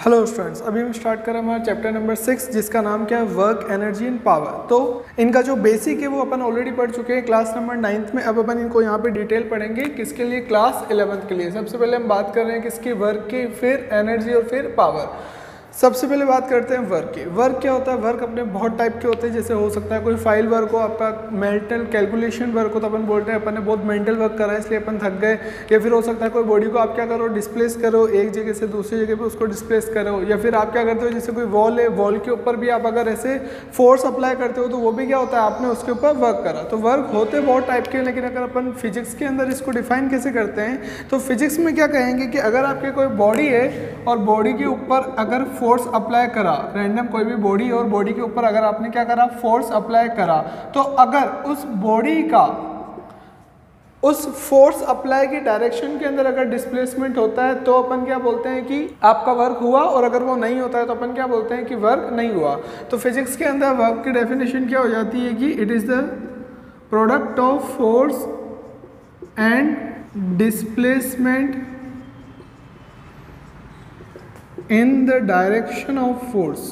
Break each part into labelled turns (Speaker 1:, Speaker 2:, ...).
Speaker 1: Hello students, अभी हम start करें हमारा चैप्टर नंबर 6 जिसका नाम क्या है वर्क एनर्जी एंड पावर। तो इनका जो बेसिक है वो अपन ऑलरेडी पढ़ चुके हैं क्लास नंबर 9th में। अब अपन इनको यहाँ पे डिटेल पढ़ेंगे किसके लिए, क्लास 11th के लिए। सबसे पहले हम बात कर रहे हैं किसकी, वर्क की, फिर एनर्जी और फिर पावर। सबसे पहले बात करते हैं वर्क की। वर्क क्या होता है? वर्क अपने बहुत टाइप के होते हैं। जैसे हो सकता है कोई फाइल वर्क हो, आपका मेंटल कैलकुलेशन वर्क हो, तो अपन बोलते हैं अपन ने बहुत मेंटल वर्क करा है इसलिए अपन थक गए। या फिर हो सकता है कोई बॉडी को आप क्या करो, डिस्प्लेस करो एक जगह से दूसरी जगह पे उसको डिस्प्लेस करो। या फिर आप क्या करते हो, जैसे कोई वॉल है, वॉल के ऊपर भी आप अगर ऐसे फोर्स अप्लाई करते हो तो वो भी क्या होता है, आपने उसके ऊपर वर्क करा। तो वर्क होते बहुत टाइप के, लेकिन अगर अपन फिजिक्स के अंदर इसको डिफाइन कैसे करते हैं तो फिजिक्स में क्या कहेंगे कि अगर आपके कोई बॉडी है और बॉडी के ऊपर अगर फोर्स अप्लाई करा, रैंडम कोई भी बॉडी और बॉडी के ऊपर अगर आपने क्या करा, फोर्स अप्लाई करा, तो अगर उस बॉडी का उस फोर्स अप्लाई की डायरेक्शन के अंदर अगर डिस्प्लेसमेंट होता है तो अपन क्या बोलते हैं कि आपका वर्क हुआ, और अगर वो नहीं होता है तो अपन क्या बोलते हैं कि वर्क नहीं हुआ। तो फिजिक्स के अंदर वर्क की डेफिनेशन क्या हो जाती है कि it is the product of force and displacement in the direction of force।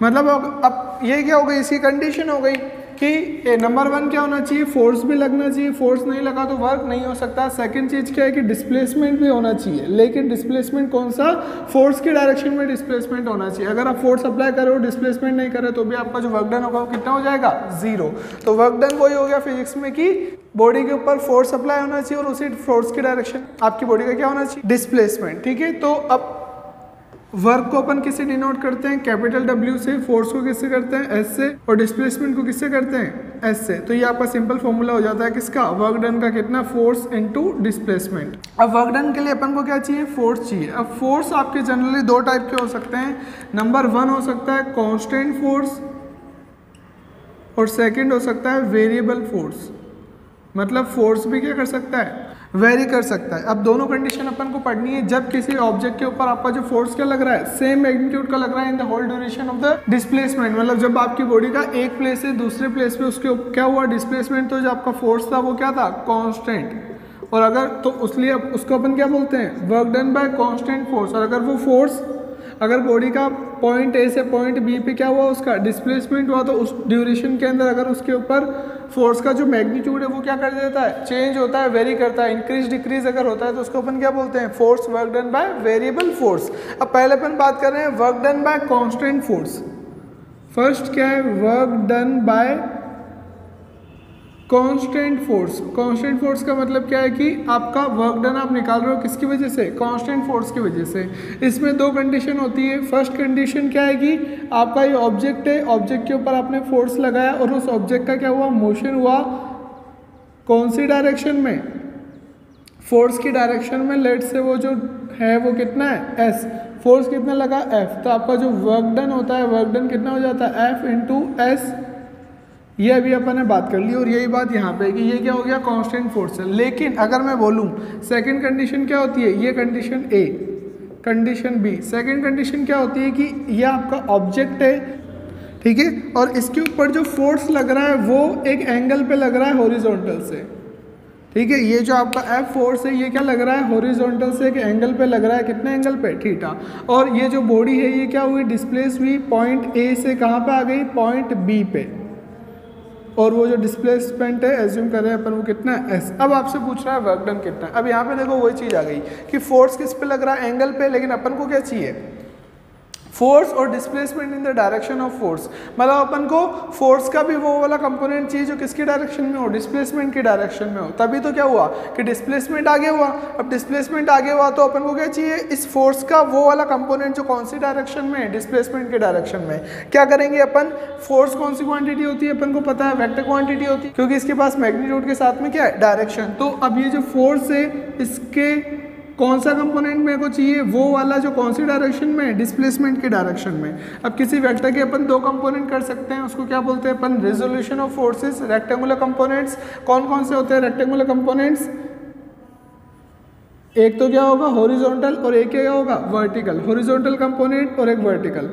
Speaker 1: मतलब अब ये क्या हो गई, इसकी कंडीशन हो गई कि नंबर 1 क्या होना चाहिए, फोर्स भी लगना चाहिए, फोर्स नहीं लगा तो वर्क नहीं हो सकता। सेकंड चीज क्या है कि डिस्प्लेसमेंट भी होना चाहिए, लेकिन डिस्प्लेसमेंट कौन सा, फोर्स की डायरेक्शन में डिस्प्लेसमेंट होना चाहिए। अगर आप फोर्स अप्लाई करो डिस्प्लेसमेंट नहीं करे तो भी आपका जो वर्क डन होगा वो कितना हो जाएगा, 0। तो वर्क डन वही हो गया फिजिक्स में कि बॉडी के ऊपर फोर्स अप्लाई होना चाहिए और उसी फोर्स की डायरेक्शन आपकी बॉडी का क्या होना चाहिए, डिस्प्लेसमेंट। ठीक है, तो अब वर्क को अपन किससे डिनोट करते हैं, कैपिटल W से। फोर्स को किससे करते हैं, S से। और डिस्प्लेसमेंट को किससे करते हैं, S से। तो ये आपका सिंपल फॉर्मूला हो जाता है किसका, वर्क डन का कितना, फोर्स इनटू डिस्प्लेसमेंट। अब वर्क डन के लिए अपन को क्या चाहिए, फोर्स चाहिए। अब फोर्स आपके जनरली 2 टाइप के हो सकते हैं। नंबर 1 हो सकता है कांस्टेंट फोर्स और सेकेंड हो सकता है वेरिएबल फोर्स। मतलब फोर्स भी क्या कर सकता है, वेरी कर सकता है। अब दोनों कंडीशन अपन को पढ़नी है। जब किसी ऑब्जेक्ट के ऊपर आपका जो फोर्स क्या लग रहा है, सेम मैग्नीट्यूड का लग रहा है in the whole duration of the displacement. मतलब जब आपकी बॉडी का एक प्लेस से दूसरे प्लेस पे उसके क्या हुआ, डिस्प्लेसमेंट, तो जो आपका फोर्स था वो क्या था, कांस्टेंट। और अगर तो उसलिए उसको अपन क्या बोलते हैं, work done by constant force. और अगर वो फोर्स अगर बॉडी का पॉइंट ए से पॉइंट बी पे क्या हुआ, उसका डिस्प्लेसमेंट हुआ, तो उस ड्यूरेशन के अंदर अगर उसके ऊपर फोर्स का जो मैग्नीट्यूड है वो क्या कर देता है, चेंज होता है, वेरी करता है, इंक्रीज डिक्रीज अगर होता है तो उसको अपन क्या बोलते हैं, force work done by variable force. अब पहले अपन बात कर रहे हैं work done by constant force. First क्या है, work done by constant force. Constant force का मतलब क्या है कि आपका वर्क डन आप निकाल रहे हो किसकी वजह से, कांस्टेंट फोर्स की वजह से। इसमें 2 कंडीशन होती है। फर्स्ट कंडीशन क्या है कि आपका ये ऑब्जेक्ट है, ऑब्जेक्ट के ऊपर आपने फोर्स लगाया और उस ऑब्जेक्ट का क्या हुआ, मोशन हुआ कौन सी डायरेक्शन में, फोर्स की डायरेक्शन में। लेट से वो जो है वो कितना है, S। फोर्स कितना लगा, F। तो आपका जो वर्क डन होता है, वर्क डन कितना हो जाता है, F इंटू S। ये अभी अपन ने बात कर ली। और यही बात यहाँ पे कि ये क्या हो गया, कांस्टेंट फोर्स है। लेकिन अगर मैं बोलूँ सेकंड कंडीशन क्या होती है, ये condition A, condition B। Second condition क्या होती है कि ये आपका ऑब्जेक्ट है, ठीक है, और इसके ऊपर जो फोर्स लग रहा है वो एक एंगल पे लग रहा है हॉरिजॉन्टल से। ठीक है, ये जो आपका F फोर्स है ये क्या लग रहा है, हॉरिजॉन्टल से एक एंगल पे लग रहा है, कितने एंगल पे, थीटा। और ये जो बॉडी है ये क्या हुई, डिस्प्लेस हुई पॉइंट A से कहाँ पे आ गई, पॉइंट B पे। और वो जो डिस्प्लेसमेंट है एज्यूम कर रहे हैं अपन वो कितना है, S। अब आपसे पूछ रहा है वर्क डन कितना है। अब यहाँ पे देखो वही चीज़ आ गई कि फोर्स किस पे लग रहा है, एंगल पे, लेकिन अपन को क्या चाहिए, फोर्स और displacement in the direction of force. मतलब अपन को फोर्स का भी वो वाला कंपोनेंट चाहिए जो किसकी डायरेक्शन में हो, डिस्प्लेसमेंट की डायरेक्शन में हो। तभी तो क्या हुआ कि डिस्प्लेसमेंट आगे हुआ। अब डिस्प्लेसमेंट आगे हुआ तो अपन को क्या चाहिए, इस फोर्स का वो वाला कंपोनेंट जो कौन सी डायरेक्शन में है, डिस्प्लेसमेंट की डायरेक्शन में। क्या करेंगे अपन, फोर्स कौन सी क्वांटिटी होती है अपन को पता है, वेक्टर क्वांटिटी होती है, क्योंकि इसके पास मैग्नीट्यूड के साथ में क्या है, डायरेक्शन। तो अब ये जो फोर्स है इसके कौन सा कंपोनेंट मेरे को चाहिए, वो वाला जो कौन सी डायरेक्शन में, डिस्प्लेसमेंट की डायरेक्शन में। अब किसी वेक्टर के अपन 2 कंपोनेंट कर सकते हैं, उसको क्या बोलते हैं अपन, resolution of forces. Rectangular components कौन कौन से होते हैं, रेक्टेंगुलर कंपोनेंट्स, एक तो क्या होगा हॉरिजॉन्टल और एक क्या होगा वर्टिकल। हॉरिजॉन्टल कंपोनेंट और एक वर्टिकल।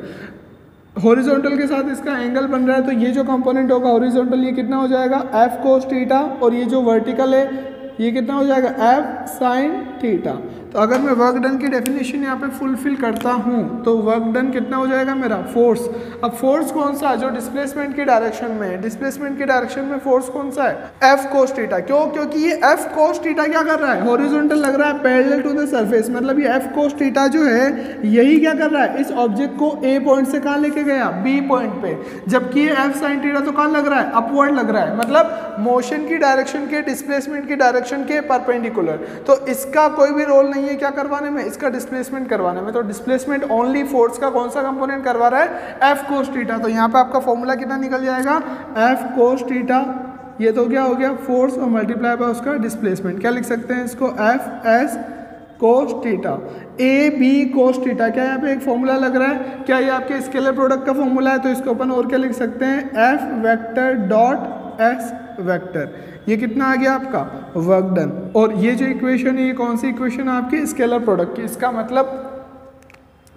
Speaker 1: हॉरिजॉन्टल के साथ इसका एंगल बन रहा है तो ये जो कंपोनेंट होगा हॉरिजॉन्टल ये कितना हो जाएगा, F cos थीटा। और ये जो वर्टिकल है ये कितना हो जाएगा एफ साइन थीटा। तो अगर मैं वर्क डन की डेफिनेशन यहाँ पे फुलफिल करता हूँ तो वर्क डन कितना हो जाएगा मेरा फोर्स। अब फोर्स कौन सा है जो डिस्प्लेसमेंट की डायरेक्शन में है, डिस्प्लेसमेंट की डायरेक्शन में फोर्स कौन सा है एफ कोस थीटा। क्यों? क्योंकि ये एफ कोस थीटा क्या कर रहा है हॉरिजॉन्टल लग रहा है पैरेलल टू द सरफेस, मतलब ये एफ कोस थीटा जो है यही क्या कर रहा है इस ऑब्जेक्ट को ए पॉइंट से कहाँ लेके गया बी पॉइंट पे, जबकि ये एफ साइन थीटा तो कहाँ लग रहा है अपवर्ड लग रहा है, मतलब मोशन की डायरेक्शन के डिस्प्लेसमेंट की डायरेक्शन के परपेंडिकुलर। तो इसका कोई भी रोल नहीं है क्या करवाने में, इसका डिस्प्लेसमेंट करवाने में। तो डिस्प्लेसमेंट ओनली फोर्स का कौन सा कंपोनेंट करवा रहा है एफ कोस थीटा। तो यहाँ पे आपका फॉर्मूला कितना निकल जाएगा एफ कोस थीटा, ये तो क्या हो गया फोर्स और मल्टीप्लाई बाय उसका डिस्प्लेसमेंट। क्या लिख सकते हैं इसको F S cos theta A B cos theta. क्या यहाँ पे एक फॉर्मूला लग रहा है, क्या ये आपके स्केलर प्रोडक्ट का फॉर्मूला है, तो इसको अपन और क्या लिख सकते हैं F vector dot S vector. ये कितना आ गया आपका वर्क डन। और ये जो इक्वेशन है ये कौन सी इक्वेशन है आपकी स्केलर प्रोडक्ट की। इसका मतलब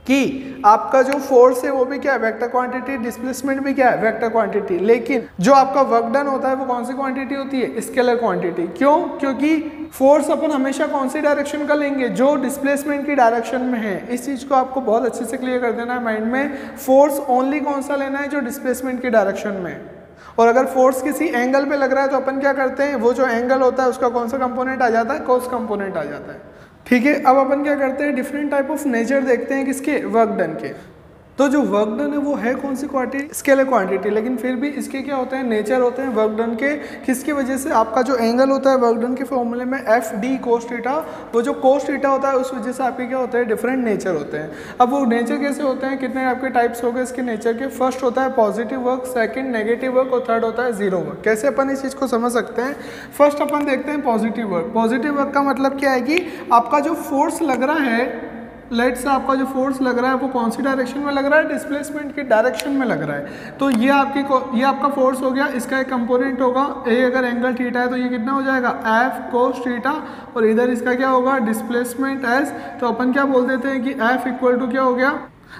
Speaker 1: कि आपका जो फोर्स है वो भी क्या है वेक्टर क्वांटिटी, डिस्प्लेसमेंट भी क्या है वेक्टर क्वांटिटी, लेकिन जो आपका वर्क डन होता है वो कौन सी क्वांटिटी होती है स्केलर क्वांटिटी। क्यों? क्योंकि फोर्स अपन हमेशा कौन सी डायरेक्शन का लेंगे जो डिस्प्लेसमेंट की डायरेक्शन में है। इस चीज को आपको बहुत अच्छे से क्लियर कर देना है माइंड में। फोर्स ओनली कौन सा लेना है जो डिस्प्लेसमेंट की डायरेक्शन में, और अगर फोर्स किसी एंगल पे लग रहा है तो अपन क्या करते हैं वो जो एंगल होता है उसका कौन सा कंपोनेंट आ जाता है कॉस कंपोनेंट आ जाता है। ठीक है, अब अपन क्या करते हैं डिफरेंट टाइप ऑफ नेचर देखते हैं किसके वर्क डन के। तो जो वर्क डन है वो है कौन सी क्वांटिटी स्केलर क्वांटिटी, लेकिन फिर भी इसके क्या होते हैं नेचर होते हैं वर्क डन के, किसकी वजह से आपका जो एंगल होता है वर्क डन के फॉर्मूले में एफ डी कोस थीटा, वो जो कोस थीटा होता है उस वजह से आपके क्या होता है डिफरेंट नेचर होते हैं। अब वो नेचर कैसे होते हैं, कितने आपके टाइप्स हो गए इसके नेचर के। फर्स्ट होता है positive work, second negative work और थर्ड होता है जीरो वर्क। कैसे अपन इस चीज़ को समझ सकते हैं, फर्स्ट अपन देखते हैं पॉजिटिव वर्क। पॉजिटिव वर्क का मतलब क्या है कि आपका जो फोर्स लग रहा है, लेट से आपका जो फोर्स लग रहा है वो कौन सी डायरेक्शन में लग रहा है डिस्प्लेसमेंट की डायरेक्शन में लग रहा है। तो ये ये आपका फोर्स हो गया, इसका एक कंपोनेंट होगा ए, अगर एंगल थीटा है तो ये कितना हो जाएगा एफ कोस थीटा, और इधर इसका क्या होगा डिस्प्लेसमेंट एस। तो अपन क्या बोल देते हैं कि एफ इक्वल टू क्या हो गया,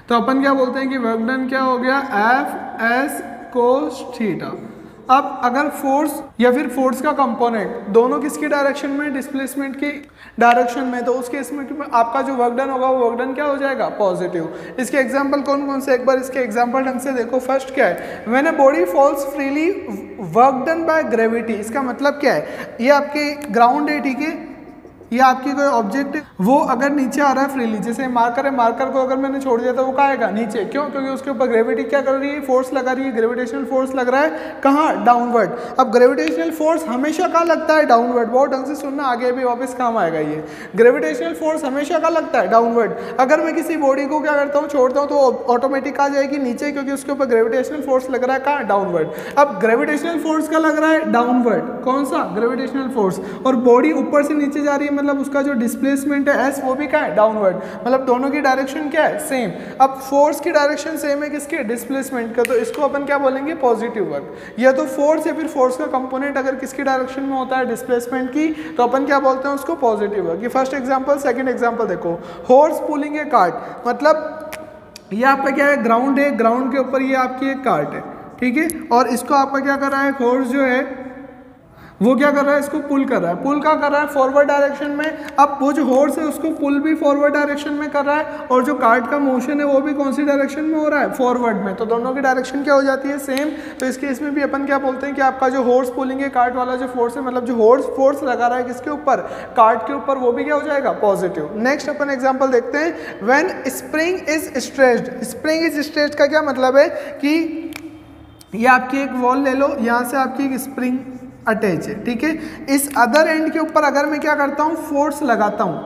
Speaker 1: तो अपन क्या बोलते हैं कि वर्क डन क्या हो गया एफ एस कोस थीटा। अब अगर फोर्स या फिर फोर्स का कंपोनेंट दोनों किसकी डायरेक्शन में डिस्प्लेसमेंट की डायरेक्शन में, तो उस केस में आपका जो वर्क डन होगा वो वर्क डन क्या हो जाएगा पॉजिटिव। इसके एग्जांपल कौन कौन से, एक बार इसके एग्जांपल ढंग से देखो। फर्स्ट क्या है, when a body falls freely work done by gravity. इसका मतलब क्या है, ये आपके ग्राउंड है, ठीक है, ये आपकी कोई ऑब्जेक्ट वो अगर नीचे आ रहा है फ्रीली, जैसे मार्कर है, मार्कर को अगर मैंने छोड़ दिया तो वो कहाँ आएगा नीचे। क्यों? क्योंकि उसके ऊपर ग्रेविटी क्या कर रही है फोर्स लगा रही है, ग्रेविटेशनल फोर्स लग रहा है कहाँ डाउनवर्ड। अब ग्रेविटेशनल फोर्स हमेशा कहाँ लगता है डाउनवर्ड, बहुत ढंग से सुनना आगे भी वापस काम आएगा। ये ग्रेविटेशनल फोर्स हमेशा कहाँ लगता है डाउनवर्ड। अगर मैं किसी बॉडी को क्या करता हूँ छोड़ता हूँ तो ऑटोमेटिक आ जाएगी नीचे, क्योंकि उसके ऊपर ग्रेविटेशनल फोर्स लग रहा है कहाँ डाउनवर्ड। अब ग्रेविटेशनल फोर्स का लग रहा है डाउनवर्ड, कौन सा ग्रेविटेशनल फोर्स, और बॉडी ऊपर से नीचे जा रही है, मतलब उसका जो डिस्प्लेसमेंट है एस वो भी क्या है डाउनवर्ड, मतलब दोनों की डायरेक्शन क्या है सेम। अब फोर्स की डायरेक्शन सेम है किसके डिस्प्लेसमेंट का, तो इसको अपन क्या बोलेंगे पॉजिटिव वर्क। या तो फोर्स या फिर फोर्स का कंपोनेंट अगर किसकी डायरेक्शन में होता है डिस्प्लेसमेंट की, तो अपन क्या बोलते हैं उसको पॉजिटिव वर्क। ये फर्स्ट एग्जांपल। सेकंड एग्जांपल देखो, हॉर्स पुलिंग ए कार्ट, मतलब ये आपका क्या है ग्राउंड है, ग्राउंड के ऊपर ये आपकी एक कार्ट है, ठीक है, और इसको आपका क्या कर रहा है हॉर्स जो है वो क्या कर रहा है इसको पुल कर रहा है। पुल का कर रहा है फॉरवर्ड डायरेक्शन में। अब वो जो हॉर्स है उसको पुल भी फॉरवर्ड डायरेक्शन में कर रहा है, और जो कार्ट का मोशन है वो भी कौन सी डायरेक्शन में हो रहा है फॉरवर्ड में। तो दोनों की डायरेक्शन क्या हो जाती है सेम। तो इस केस में भी अपन क्या बोलते हैं कि आपका जो हॉर्स पुलिंग है कार्ट वाला जो फोर्स है, मतलब जो हॉर्स फोर्स लगा रहा है किसके ऊपर कार्ट के ऊपर, वो भी क्या हो जाएगा पॉजिटिव। नेक्स्ट अपन एग्जाम्पल देखते हैं, when spring is stretched. Spring is stretched का क्या मतलब है कि ये आपकी एक वॉल ले लो, यहाँ से आपकी एक स्प्रिंग अटैच है, ठीक है, इस अदर एंड के ऊपर अगर मैं क्या करता हूँ फोर्स लगाता हूँ,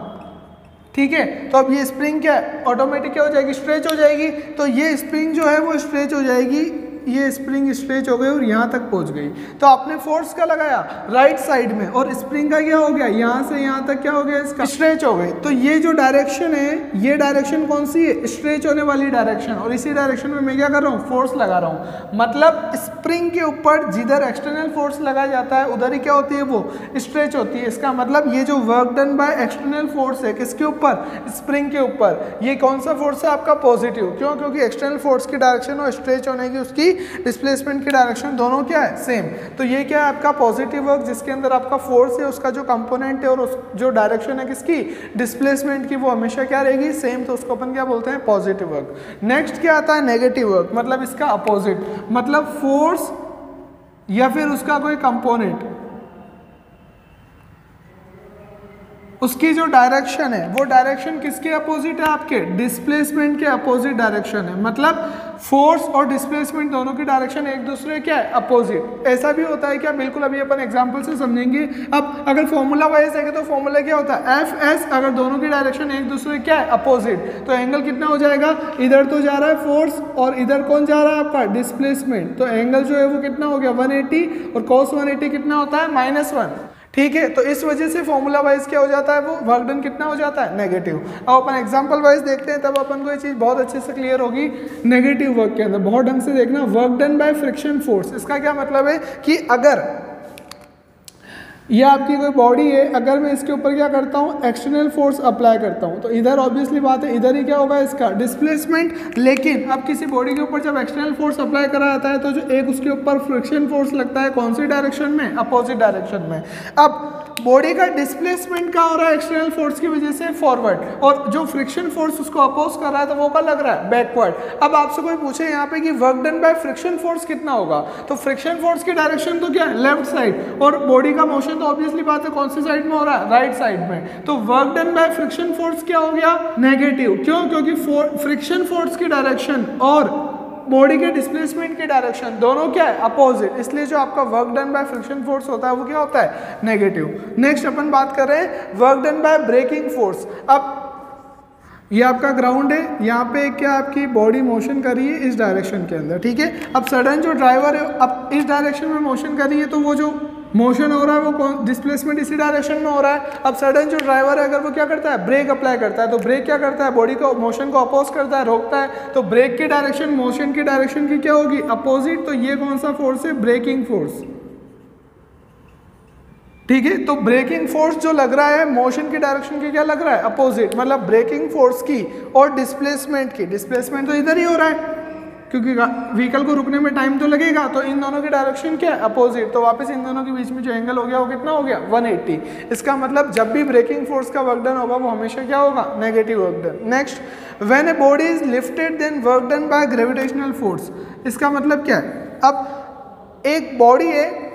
Speaker 1: ठीक है, तो अब ये स्प्रिंग क्या ऑटोमेटिक क्या हो जाएगी स्ट्रेच हो जाएगी। तो ये स्प्रिंग जो है वो स्ट्रेच हो जाएगी, ये स्प्रिंग स्ट्रेच हो गई और यहाँ तक पहुँच गई। तो आपने फोर्स का लगाया राइट साइड में, और स्प्रिंग का क्या हो गया यहाँ से यहाँ तक क्या हो गया इसका स्ट्रेच हो गई। तो ये जो डायरेक्शन है ये डायरेक्शन कौन सी है स्ट्रेच होने वाली डायरेक्शन, और इसी डायरेक्शन में मैं क्या कर रहा हूँ फोर्स लगा रहा हूँ। मतलब स्प्रिंग के ऊपर जिधर एक्सटर्नल फोर्स लगाया जाता है उधर ही क्या होती है वो स्ट्रेच होती है। इसका मतलब ये जो work done by external force है किसके ऊपर स्प्रिंग के ऊपर, ये कौन सा फोर्स है आपका पॉजिटिव। क्यों? क्योंकि एक्सटर्नल फोर्स की डायरेक्शन और स्ट्रेच होने की उसकी की डिस्प्लेसमेंट की डायरेक्शन दोनों क्या है सेम। तो ये क्या है आपका पॉजिटिव वर्क, जिसके अंदर आपका फोर्स है उसका जो कंपोनेंट है और उस जो डायरेक्शन है किसकी डिस्प्लेसमेंट की वो हमेशा क्या रहेगी सेम, तो उसको अपन क्या बोलते हैं पॉजिटिव वर्क। नेक्स्ट क्या आता है नेगेटिव वर्क, मतलब इसका अपोजिट, मतलब फोर्स या फिर उसका कोई कंपोनेंट उसकी जो डायरेक्शन है वो डायरेक्शन किसके अपोजिट है आपके डिस्प्लेसमेंट के अपोजिट डायरेक्शन है। मतलब फोर्स और डिस्प्लेसमेंट दोनों की डायरेक्शन एक दूसरे क्या है अपोजिट। ऐसा भी होता है क्या, बिल्कुल अभी अपन एग्जांपल से समझेंगे। अब अगर फॉर्मूला वाइज देखें तो फॉर्मूला क्या होता है एफ एस, अगर दोनों की डायरेक्शन एक दूसरे क्या है अपोजिट, तो एंगल कितना हो जाएगा, इधर तो जा रहा है फोर्स और इधर कौन जा रहा है आपका डिस्प्लेसमेंट, तो एंगल जो है वो कितना हो गया 180 और cos 180 कितना होता है -1। ठीक है, तो इस वजह से फॉर्मूला वाइज क्या हो जाता है वो वर्क डन कितना हो जाता है नेगेटिव। अब अपन एग्जांपल वाइज देखते हैं तब अपन को ये चीज़ बहुत अच्छे से क्लियर होगी। नेगेटिव वर्क के अंदर बहुत ढंग से देखना, work done by friction force, इसका क्या मतलब है कि अगर ये आपकी कोई बॉडी है, अगर मैं इसके ऊपर क्या करता हूँ एक्सटर्नल फोर्स अप्लाई करता हूँ तो इधर ऑब्वियसली बात है इधर ही क्या होगा इसका डिस्प्लेसमेंट। लेकिन अब किसी बॉडी के ऊपर जब एक्सटर्नल फोर्स अप्लाई करा जाता है तो जो एक उसके ऊपर फ्रिक्शन फोर्स लगता है कौन सी डायरेक्शन में अपोजिट डायरेक्शन में। अब बॉडी का डिस्प्लेसमेंट क्या हो रहा है एक्सटर्नल फोर्स की वजह से फॉरवर्ड, और जो फ्रिक्शन फोर्स उसको अपोज कर रहा है तो वो क्या लग रहा है बैकवर्ड। अब आपसे कोई पूछे यहाँ पे कि work done by friction force कितना होगा, तो फ्रिक्शन फोर्स की डायरेक्शन तो क्या है लेफ्ट साइड और बॉडी का मोशन तो ऑब्वियसली बात है कौन सी साइड में हो रहा है राइट साइड में। तो work done by friction force क्या हो गया नेगेटिव। क्यों, क्योंकि फ्रिक्शन फोर्स की डायरेक्शन और बॉडी के डिस्प्लेसमेंट की डायरेक्शन दोनों क्या है अपोजिट, इसलिए जो आपका work done by friction force होता है वो क्या होता है नेगेटिव। नेक्स्ट अपन बात कर रहे हैं work done by braking force. अब ये आपका ग्राउंड है, यहाँ पे क्या आपकी बॉडी मोशन कर रही है इस डायरेक्शन के अंदर, ठीक है। अब सडन जो ड्राइवर है अब इस डायरेक्शन में मोशन कर रही है तो वो जो मोशन हो रहा है वो कौन डिस्प्लेसमेंट इसी डायरेक्शन में हो रहा है। अब सडन जो ड्राइवर है अगर वो क्या करता है ब्रेक अप्लाई करता है तो ब्रेक क्या करता है बॉडी को मोशन को अपोज करता है रोकता है, तो ब्रेक की डायरेक्शन मोशन की डायरेक्शन की क्या होगी अपोजिट। तो ये कौन सा फोर्स है ब्रेकिंग फोर्स, ठीक है। तो ब्रेकिंग फोर्स जो लग रहा है मोशन की डायरेक्शन की क्या लग रहा है अपोजिट, मतलब ब्रेकिंग फोर्स की और डिस्प्लेसमेंट की, डिस्प्लेसमेंट तो इधर ही हो रहा है क्योंकि व्हीकल को रुकने में टाइम तो लगेगा, तो इन दोनों की डायरेक्शन क्या है अपोजिट। तो वापस इन दोनों के बीच में जो एंगल हो गया वो कितना हो गया 180। इसका मतलब जब भी ब्रेकिंग फोर्स का वर्क डन होगा वो हमेशा क्या होगा negative work done. Next when a body is lifted then work done by gravitational force. इसका मतलब क्या है, अब एक बॉडी है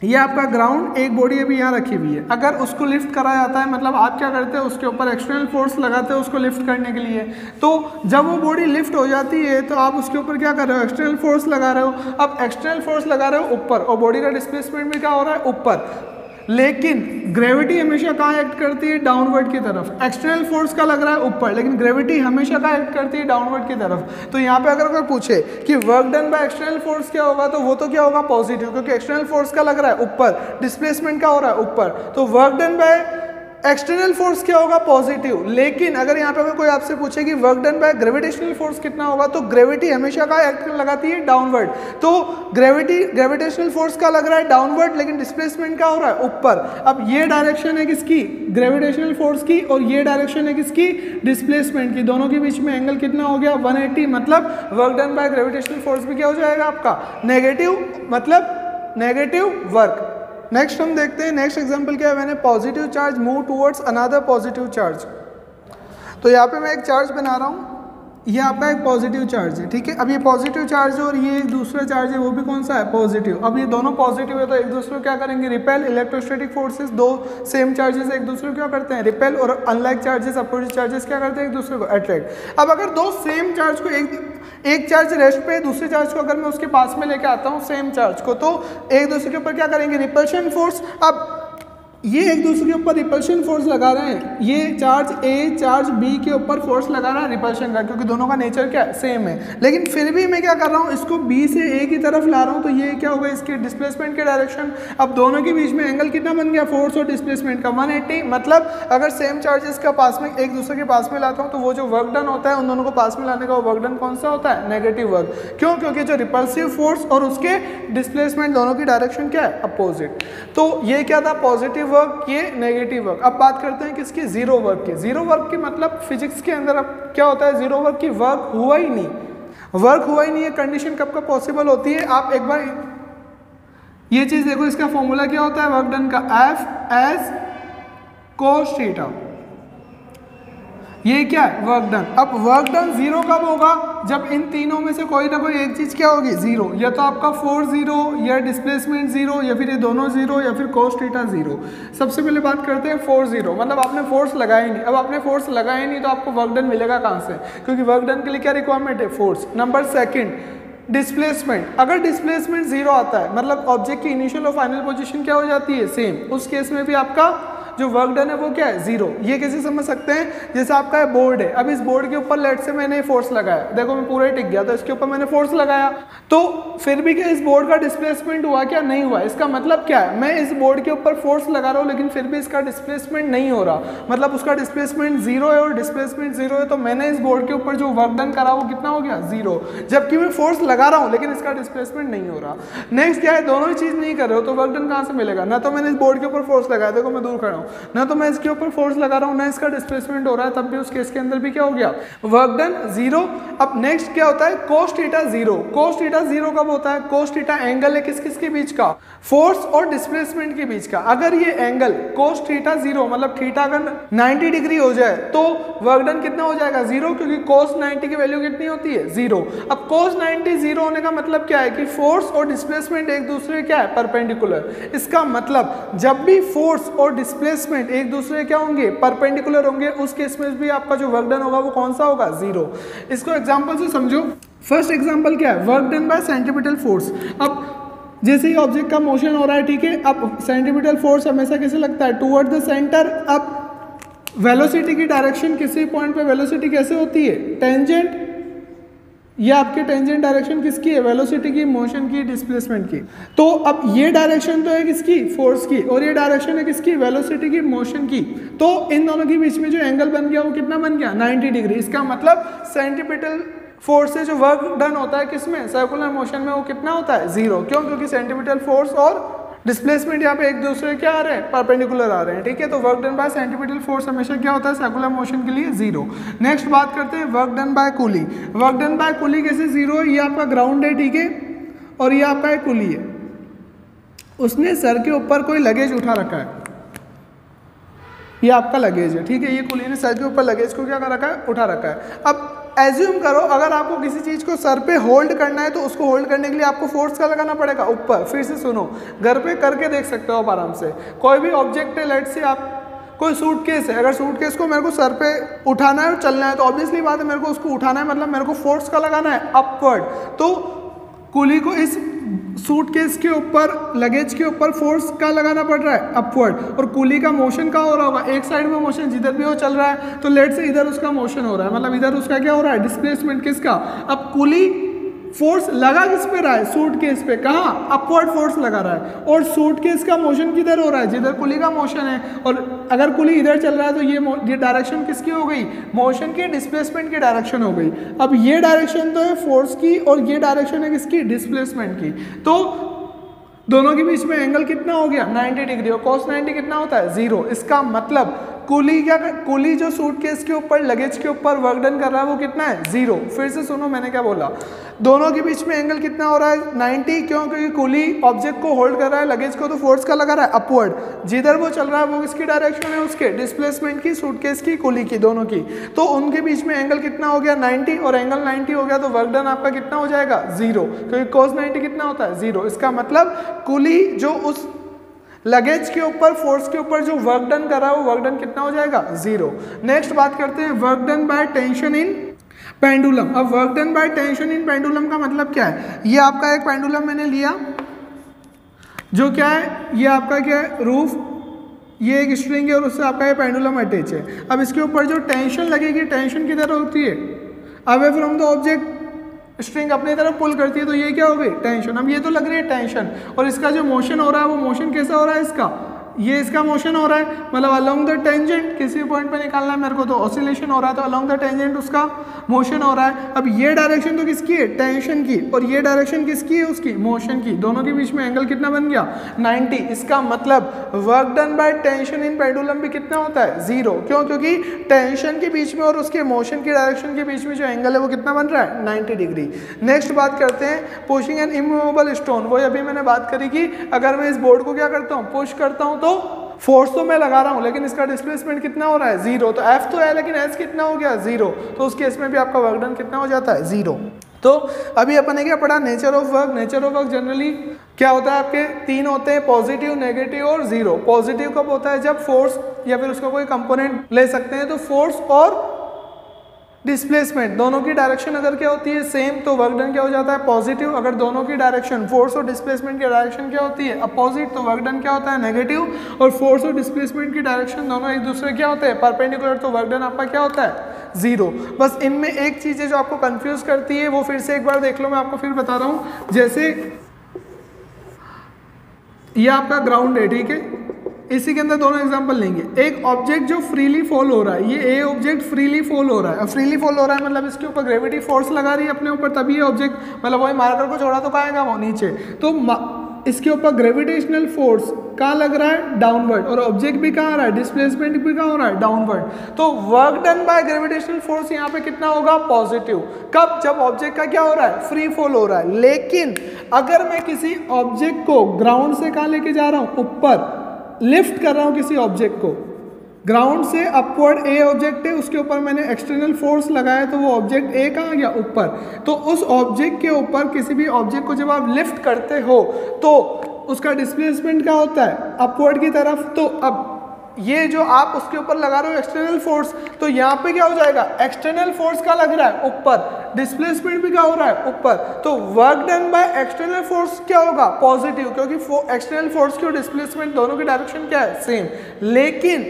Speaker 1: ये आपका ग्राउंड, एक बॉडी अभी यहाँ रखी हुई है, अगर उसको लिफ्ट करा जाता है मतलब आप क्या करते हैं उसके ऊपर एक्सटर्नल फोर्स लगाते हैं उसको लिफ्ट करने के लिए। तो जब वो बॉडी लिफ्ट हो जाती है तो आप उसके ऊपर क्या कर रहे हो एक्सटर्नल फोर्स लगा रहे हो। अब एक्सटर्नल फोर्स लगा रहे हो ऊपर और बॉडी का डिस्प्लेसमेंट भी क्या हो रहा है ऊपर, लेकिन ग्रेविटी हमेशा कहाँ एक्ट करती है डाउनवर्ड की तरफ। एक्सटर्नल फोर्स का लग रहा है ऊपर लेकिन ग्रेविटी हमेशा कहाँ एक्ट करती है डाउनवर्ड की तरफ। तो यहाँ पे अगर कोई पूछे कि work done by external force क्या होगा तो वो तो क्या होगा पॉजिटिव, क्योंकि एक्सटर्नल फोर्स का लग रहा है ऊपर, डिस्प्लेसमेंट का हो रहा है ऊपर, तो work done by external force क्या होगा पॉजिटिव। लेकिन अगर यहाँ पे अगर कोई आपसे पूछे कि work done by gravitational force कितना होगा तो ग्रेविटी हमेशा का एक्ट लगाती है डाउनवर्ड, तो ग्रेविटेशनल फोर्स का लग रहा है डाउनवर्ड लेकिन डिस्प्लेसमेंट का हो रहा है ऊपर। अब ये डायरेक्शन है किसकी ग्रेविटेशनल फोर्स की और ये डायरेक्शन है किसकी डिस्प्लेसमेंट की, दोनों के बीच में एंगल कितना हो गया 180। मतलब work done by gravitational force भी क्या हो जाएगा आपका नेगेटिव, मतलब नेगेटिव वर्क। नेक्स्ट हम देखते हैं नेक्स्ट एग्जांपल क्या है, मैंने positive charge move towards another positive charge. तो यहाँ पे मैं एक चार्ज बना रहा हूँ, ये आपका एक पॉजिटिव चार्ज है, ठीक है। अब ये पॉजिटिव चार्ज है और ये एक दूसरा चार्ज है वो भी कौन सा है पॉजिटिव। अब ये दोनों पॉजिटिव है तो एक दूसरे को क्या करेंगे रिपेल। इलेक्ट्रोस्टैटिक फोर्सेस दो सेम चार्जेस एक दूसरे को क्या करते हैं रिपेल, और अनलाइक चार्जेस अपोजिट चार्जेस क्या करते हैं एक दूसरे को अट्रैक्ट। अब अगर दो सेम चार्ज को एक चार्ज रेस्ट पे दूसरे चार्ज को अगर मैं उसके पास में लेके आता हूँ सेम चार्ज को, तो एक दूसरे के ऊपर क्या करेंगे रिपल्शन फोर्स। अब ये एक दूसरे के ऊपर रिपल्शन फोर्स लगा रहे हैं, ये चार्ज ए चार्ज बी के ऊपर फोर्स लगा रहा है रिपल्शन का, क्योंकि दोनों का नेचर क्या है सेम है। लेकिन फिर भी मैं क्या कर रहा हूँ इसको बी से ए की तरफ ला रहा हूँ, तो ये क्या होगा इसके डिस्प्लेसमेंट के डायरेक्शन। अब दोनों के बीच में एंगल कितना बन गया फोर्स और डिस्प्लेसमेंट का 180। मतलब अगर सेम चार्जेस का पास में एक दूसरे के पास में लाता हूँ तो वो जो वर्क डन होता है उन दोनों को पास में लाने का वो वर्क डन कौन सा होता है नेगेटिव वर्क। क्यों, क्योंकि जो रिपल्सिव फोर्स और उसके डिस्प्लेसमेंट दोनों की डायरेक्शन क्या है अपोजिट। तो ये क्या था पॉजिटिव वर्क, ये नेगेटिव वर्क। अब बात करते हैं किसकी जीरो वर्क की। जीरो वर्क की मतलब फिजिक्स के अंदर अब क्या होता है जीरो वर्क की वर्क हुआ ही नहीं। वर्क हुआ ही नहीं है, कंडीशन कब कब पॉसिबल होती है, आप एक बार ये चीज देखो, इसका फॉर्मूला क्या होता है वर्क डन का, एफ एस कोस थीटा, ये क्या है वर्क डन। अब वर्क डन जीरो कब होगा, जब इन तीनों में से कोई ना कोई एक चीज क्या होगी जीरो, या तो आपका फोर्स जीरो, या डिस्प्लेसमेंट जीरो, या फिर ये दोनों जीरो, या फिर कोस थीटा जीरो। सबसे पहले बात करते हैं फोर्स जीरो, मतलब आपने फोर्स लगाया ही नहीं। अब आपने फोर्स लगाया नहीं तो आपको वर्क डन मिलेगा कहाँ से, क्योंकि वर्क डन के लिए क्या रिक्वायरमेंट है, फोर्स। नंबर सेकंड डिस्प्लेसमेंट, अगर डिस्प्लेसमेंट जीरो आता है मतलब ऑब्जेक्ट की इनिशियल और फाइनल पोजीशन क्या हो जाती है सेम, उस केस में भी आपका जो वर्क डन है वो क्या है जीरो। ये कैसे समझ सकते हैं, जैसे आपका बोर्ड है, अब इस बोर्ड के ऊपर लेट से मैंने फोर्स लगाया, देखो मैं पूरा ही टिक गया, तो इसके ऊपर मैंने फोर्स लगाया, तो फिर भी क्या इस बोर्ड का डिस्प्लेसमेंट हुआ क्या, नहीं हुआ। इसका मतलब क्या है, मैं इस बोर्ड के ऊपर फोर्स लगा रहा हूँ लेकिन फिर भी इसका डिस्प्लेसमेंट नहीं हो रहा, मतलब उसका डिस्प्लेसमेंट जीरो है और डिस्प्लेसमेंट जीरो है, तो मैंने इस बोर्ड के ऊपर जो वर्क डन करा वो कितना हो गया जीरो, जबकि मैं फोर्स लगा रहा हूँ लेकिन इसका डिस्प्लेसमेंट नहीं हो रहा। नेक्स्ट क्या है, दोनों ही चीज नहीं कर रहे हो तो वर्क डन कहाँ से मिलेगा, ना तो मैंने इस बोर्ड के ऊपर फोर्स लगाया, देखो मैं दूर खड़ा हूँ, ना तो मैं इसके ऊपर फोर्स लगा रहा हूं, ना इसका डिस्प्लेसमेंट हो रहा है, तब भी उस केस के अंदर भी क्या हो गया वर्क डन जीरो। अब नेक्स्ट क्या होता है cos theta zero. Cos theta zero कब होता है, कोस थीटा एंगल है किस किस के बीच का, फोर्स और डिस्प्लेसमेंट के बीच का। अगर ये एंगल कोस थीटा जीरो मतलब थीटा अगर 90 डिग्री हो जाए तो वर्क डन कितना हो जाएगा जीरो, क्योंकि कोस 90 की वैल्यू कितनी होती है जीरो। अब कोस 90 जीरो होने का मतलब क्या है कि फोर्स और डिस्प्लेसमेंट एक दूसरे क्या है परपेंडिकुलर। इसका मतलब जब भी फोर्स और डिस्प्लेसमेंट एक दूसरे क्या होंगे परपेंडिकुलर होंगे, उस केस में भी आपका जो वर्क डन होगा वो कौन सा होगा जीरो। इसको एग्जांपल से समझो। फर्स्ट एग्जांपल क्या है, work done bye centripetal force. अब जैसे ही ऑब्जेक्ट का मोशन हो रहा है, ठीक है, अब सेंट्रीपिटल फोर्स हमेशा कैसे लगता है टुवर्ड द सेंटर। अब वेलोसिटी की डायरेक्शन किसी पॉइंट पे वेलोसिटी कैसे होती है टेंजेंट, ये आपके टेंजेंट डायरेक्शन किसकी है वेलोसिटी की, मोशन की, डिस्प्लेसमेंट की। तो अब ये डायरेक्शन तो है किसकी फोर्स की, और ये डायरेक्शन है किसकी वेलोसिटी की, मोशन की। तो इन दोनों के बीच में जो एंगल बन गया वो कितना बन गया 90 डिग्री। इसका मतलब सेंट्रीपिटल फोर्स से जो वर्क डन होता है किसमें सर्कुलर मोशन में वो कितना होता है जीरो। क्यों, क्योंकि सेंट्रीपिटल फोर्स और डिस्प्लेसमेंट यहाँ पे एक दूसरे क्या आ रहे हैं परपेंडिकुलर आ रहे हैं, ठीक है। तो work done bye centripetal force हमेशा क्या होता है सर्कुलर मोशन के लिए जीरो। नेक्स्ट बात करते हैं work done by coolie. Work done by coolie कैसे जीरो है, ये आपका ग्राउंड है, ठीक है, और ये आपका एक कुली है, उसने सर के ऊपर कोई लगेज उठा रखा है, ये आपका लगेज है, ठीक है, ये कुली ने सर के ऊपर लगेज को क्या कर रखा है उठा रखा है। अब एज्यूम करो अगर आपको किसी चीज को सर पे होल्ड करना है तो उसको होल्ड करने के लिए आपको फोर्स का लगाना पड़ेगा ऊपर। फिर से सुनो, घर पे करके देख सकते हो आप आराम से। कोई भी ऑब्जेक्ट है, लेट से आप कोई सूटकेस है, अगर सूटकेस को मेरे को सर पे उठाना है और चलना है तो ऑब्वियसली बात है मेरे को उसको उठाना है, मतलब मेरे को फोर्स का लगाना है अपवर्ड। तो कुली को इस सूटकेस के ऊपर लगेज के ऊपर फोर्स का लगाना पड़ रहा है अपवर्ड, और कुली का मोशन का हो रहा होगा एक साइड में मोशन जिधर भी वो चल रहा है, तो लेट से इधर उसका मोशन हो रहा है, मतलब इधर उसका क्या हो रहा है डिस्प्लेसमेंट किसका। अब कुली फोर्स लगा किस पे रहा है सूटकेस पे, कहाँ अपवर्ड फोर्स लगा रहा है, और सूटकेस का मोशन किधर हो रहा है जिधर कुली का मोशन है, और अगर कुली इधर चल रहा है तो ये डायरेक्शन किसकी हो गई मोशन की, डिस्प्लेसमेंट की डायरेक्शन हो गई। अब ये डायरेक्शन तो है फोर्स की और ये डायरेक्शन है किसकी डिस्प्लेसमेंट की। तो दोनों के बीच में एंगल कितना हो गया 90 डिग्री, और cos 90 कितना होता है जीरो। इसका मतलब कुली जो सूटकेस के ऊपर लगेज के ऊपर वर्क डन कर रहा है वो कितना है जीरो। फिर से सुनो मैंने क्या बोला, दोनों के बीच में एंगल कितना हो रहा है 90। क्यों, क्योंकि कुली ऑब्जेक्ट को होल्ड कर रहा है, लगेज को तो फोर्स का लगा रहा है अपवर्ड, जिधर वो चल रहा है वो किसकी डायरेक्शन है उसके डिस्प्लेसमेंट की, सूटकेस की, कुली की, दोनों की। तो उनके बीच में एंगल कितना हो गया 90, और एंगल 90 हो गया तो वर्क डन आपका कितना हो जाएगा जीरो, क्योंकि cos 90 कितना होता है जीरो। इसका मतलब कुली जो उस लगेज के ऊपर फोर्स के ऊपर जो वर्क डन कर रहा है वो वर्क डन कितना हो जाएगा जीरो। नेक्स्ट बात करते हैं work done by tension in pendulum. अब work done by tension in pendulum का मतलब क्या है, ये आपका एक पेंडुलम मैंने लिया जो क्या है, ये आपका क्या है रूफ, ये एक स्ट्रिंग है और उससे आपका ये पेंडुलम अटैच है। अब इसके ऊपर जो टेंशन लगेगी, टेंशन किधर होती है away from the object, string अपनी तरफ पुल करती है, तो ये क्या हो गई टेंशन। अब ये तो लग रही है टेंशन, और इसका जो मोशन हो रहा है वो मोशन कैसा हो रहा है इसका ये इसका मोशन हो रहा है, मतलब अलोंग द टेंजेंट किसी पॉइंट पे निकालना है मेरे को, तो ऑसिलेशन हो रहा है, तो अलोंग द टेंजेंट उसका मोशन हो रहा है। अब ये डायरेक्शन तो किसकी है, टेंशन की, और ये डायरेक्शन किसकी है, उसकी मोशन की। दोनों के बीच में एंगल कितना बन गया, 90। इसका मतलब work done by tension in pendulum भी कितना होता है, 0। क्यों, क्योंकि टेंशन के बीच में और उसके मोशन की डायरेक्शन के बीच में जो एंगल है वो कितना बन रहा है, 90 डिग्री। नेक्स्ट बात करते हैं पुशिंग एन इमूवेबल स्टोन। वो अभी मैंने बात करी कि अगर मैं इस बोर्ड को क्या करता हूँ, पुश करता हूँ, तो फोर्स तो मैं लगा रहा हूं लेकिन इसका डिस्प्लेसमेंट कितना हो रहा है, 0। तो F तो है लेकिन S कितना हो गया, 0। तो उस केस में भी आपका वर्क डन कितना हो जाता है, 0। तो अभी अपन ने क्या पढ़ा, nature of work. Nature of work generally क्या होता है, आपके 3 होते हैं, पॉजिटिव, नेगेटिव और 0। पॉजिटिव कब होता है, जब फोर्स या फिर उसका कोई कंपोनेंट ले सकते हैं, तो फोर्स और डिस्प्लेसमेंट दोनों की डायरेक्शन अगर क्या होती है, सेम, तो वर्क डन क्या हो जाता है, पॉजिटिव। अगर दोनों की डायरेक्शन, फोर्स और डिस्प्लेसमेंट की डायरेक्शन क्या होती है, अपोजिट, तो वर्क डन क्या होता है, नेगेटिव। और फोर्स और डिस्प्लेसमेंट की डायरेक्शन दोनों एक दूसरे क्या होते हैं, परपेंडिकुलर, तो वर्क डन आपका क्या होता है, 0। बस इनमें एक चीज़ है जो आपको कंफ्यूज करती है, वो फिर से एक बार देख लो, मैं आपको फिर बता रहा हूँ। जैसे ये आपका ग्राउंड है, ठीक है, इसी के अंदर दोनों एग्जांपल लेंगे। एक ऑब्जेक्ट जो फ्रीली फॉल हो रहा है, ये ए ऑब्जेक्ट फ्रीली फॉल हो रहा है। अब फ्रीली फॉल हो रहा है मतलब इसके ऊपर ग्रेविटी फोर्स लगा रही है अपने ऊपर, तभी ये ऑब्जेक्ट, मतलब वही मार्कर को छोड़ा तो पाएगा वो नीचे, तो इसके ऊपर ग्रेविटेशनल फोर्स कहाँ लग रहा है, डाउनवर्ड, और ऑब्जेक्ट भी कहाँ आ रहा है, डिस्प्लेसमेंट भी कहाँ हो रहा है, डाउनवर्ड। तो work done by gravitational force यहाँ पे कितना होगा, पॉजिटिव। कब, जब ऑब्जेक्ट का क्या हो रहा है, फ्री फॉल हो रहा है। लेकिन अगर मैं किसी ऑब्जेक्ट को ग्राउंड से कहाँ लेके जा रहा हूँ, ऊपर लिफ्ट कर रहा हूं किसी ऑब्जेक्ट को, ग्राउंड से अपवर्ड ए ऑब्जेक्ट है, उसके ऊपर मैंने एक्सटर्नल फोर्स लगाया, तो वो ऑब्जेक्ट ए कहाँ गया, ऊपर। तो उस ऑब्जेक्ट के ऊपर किसी भी ऑब्जेक्ट को जब आप लिफ्ट करते हो तो उसका डिस्प्लेसमेंट क्या होता है, अपवर्ड की तरफ। तो अब ये जो आप उसके ऊपर लगा रहे हो एक्सटर्नल फोर्स, तो यहाँ पे क्या हो जाएगा, एक्सटर्नल फोर्स का लग रहा है ऊपर, डिस्प्लेसमेंट भी क्या हो रहा है, ऊपर। तो work done by external force क्या होगा, पॉजिटिव, क्योंकि एक्सटर्नल फोर्स की और डिस्प्लेसमेंट दोनों की डायरेक्शन क्या है, सेम। लेकिन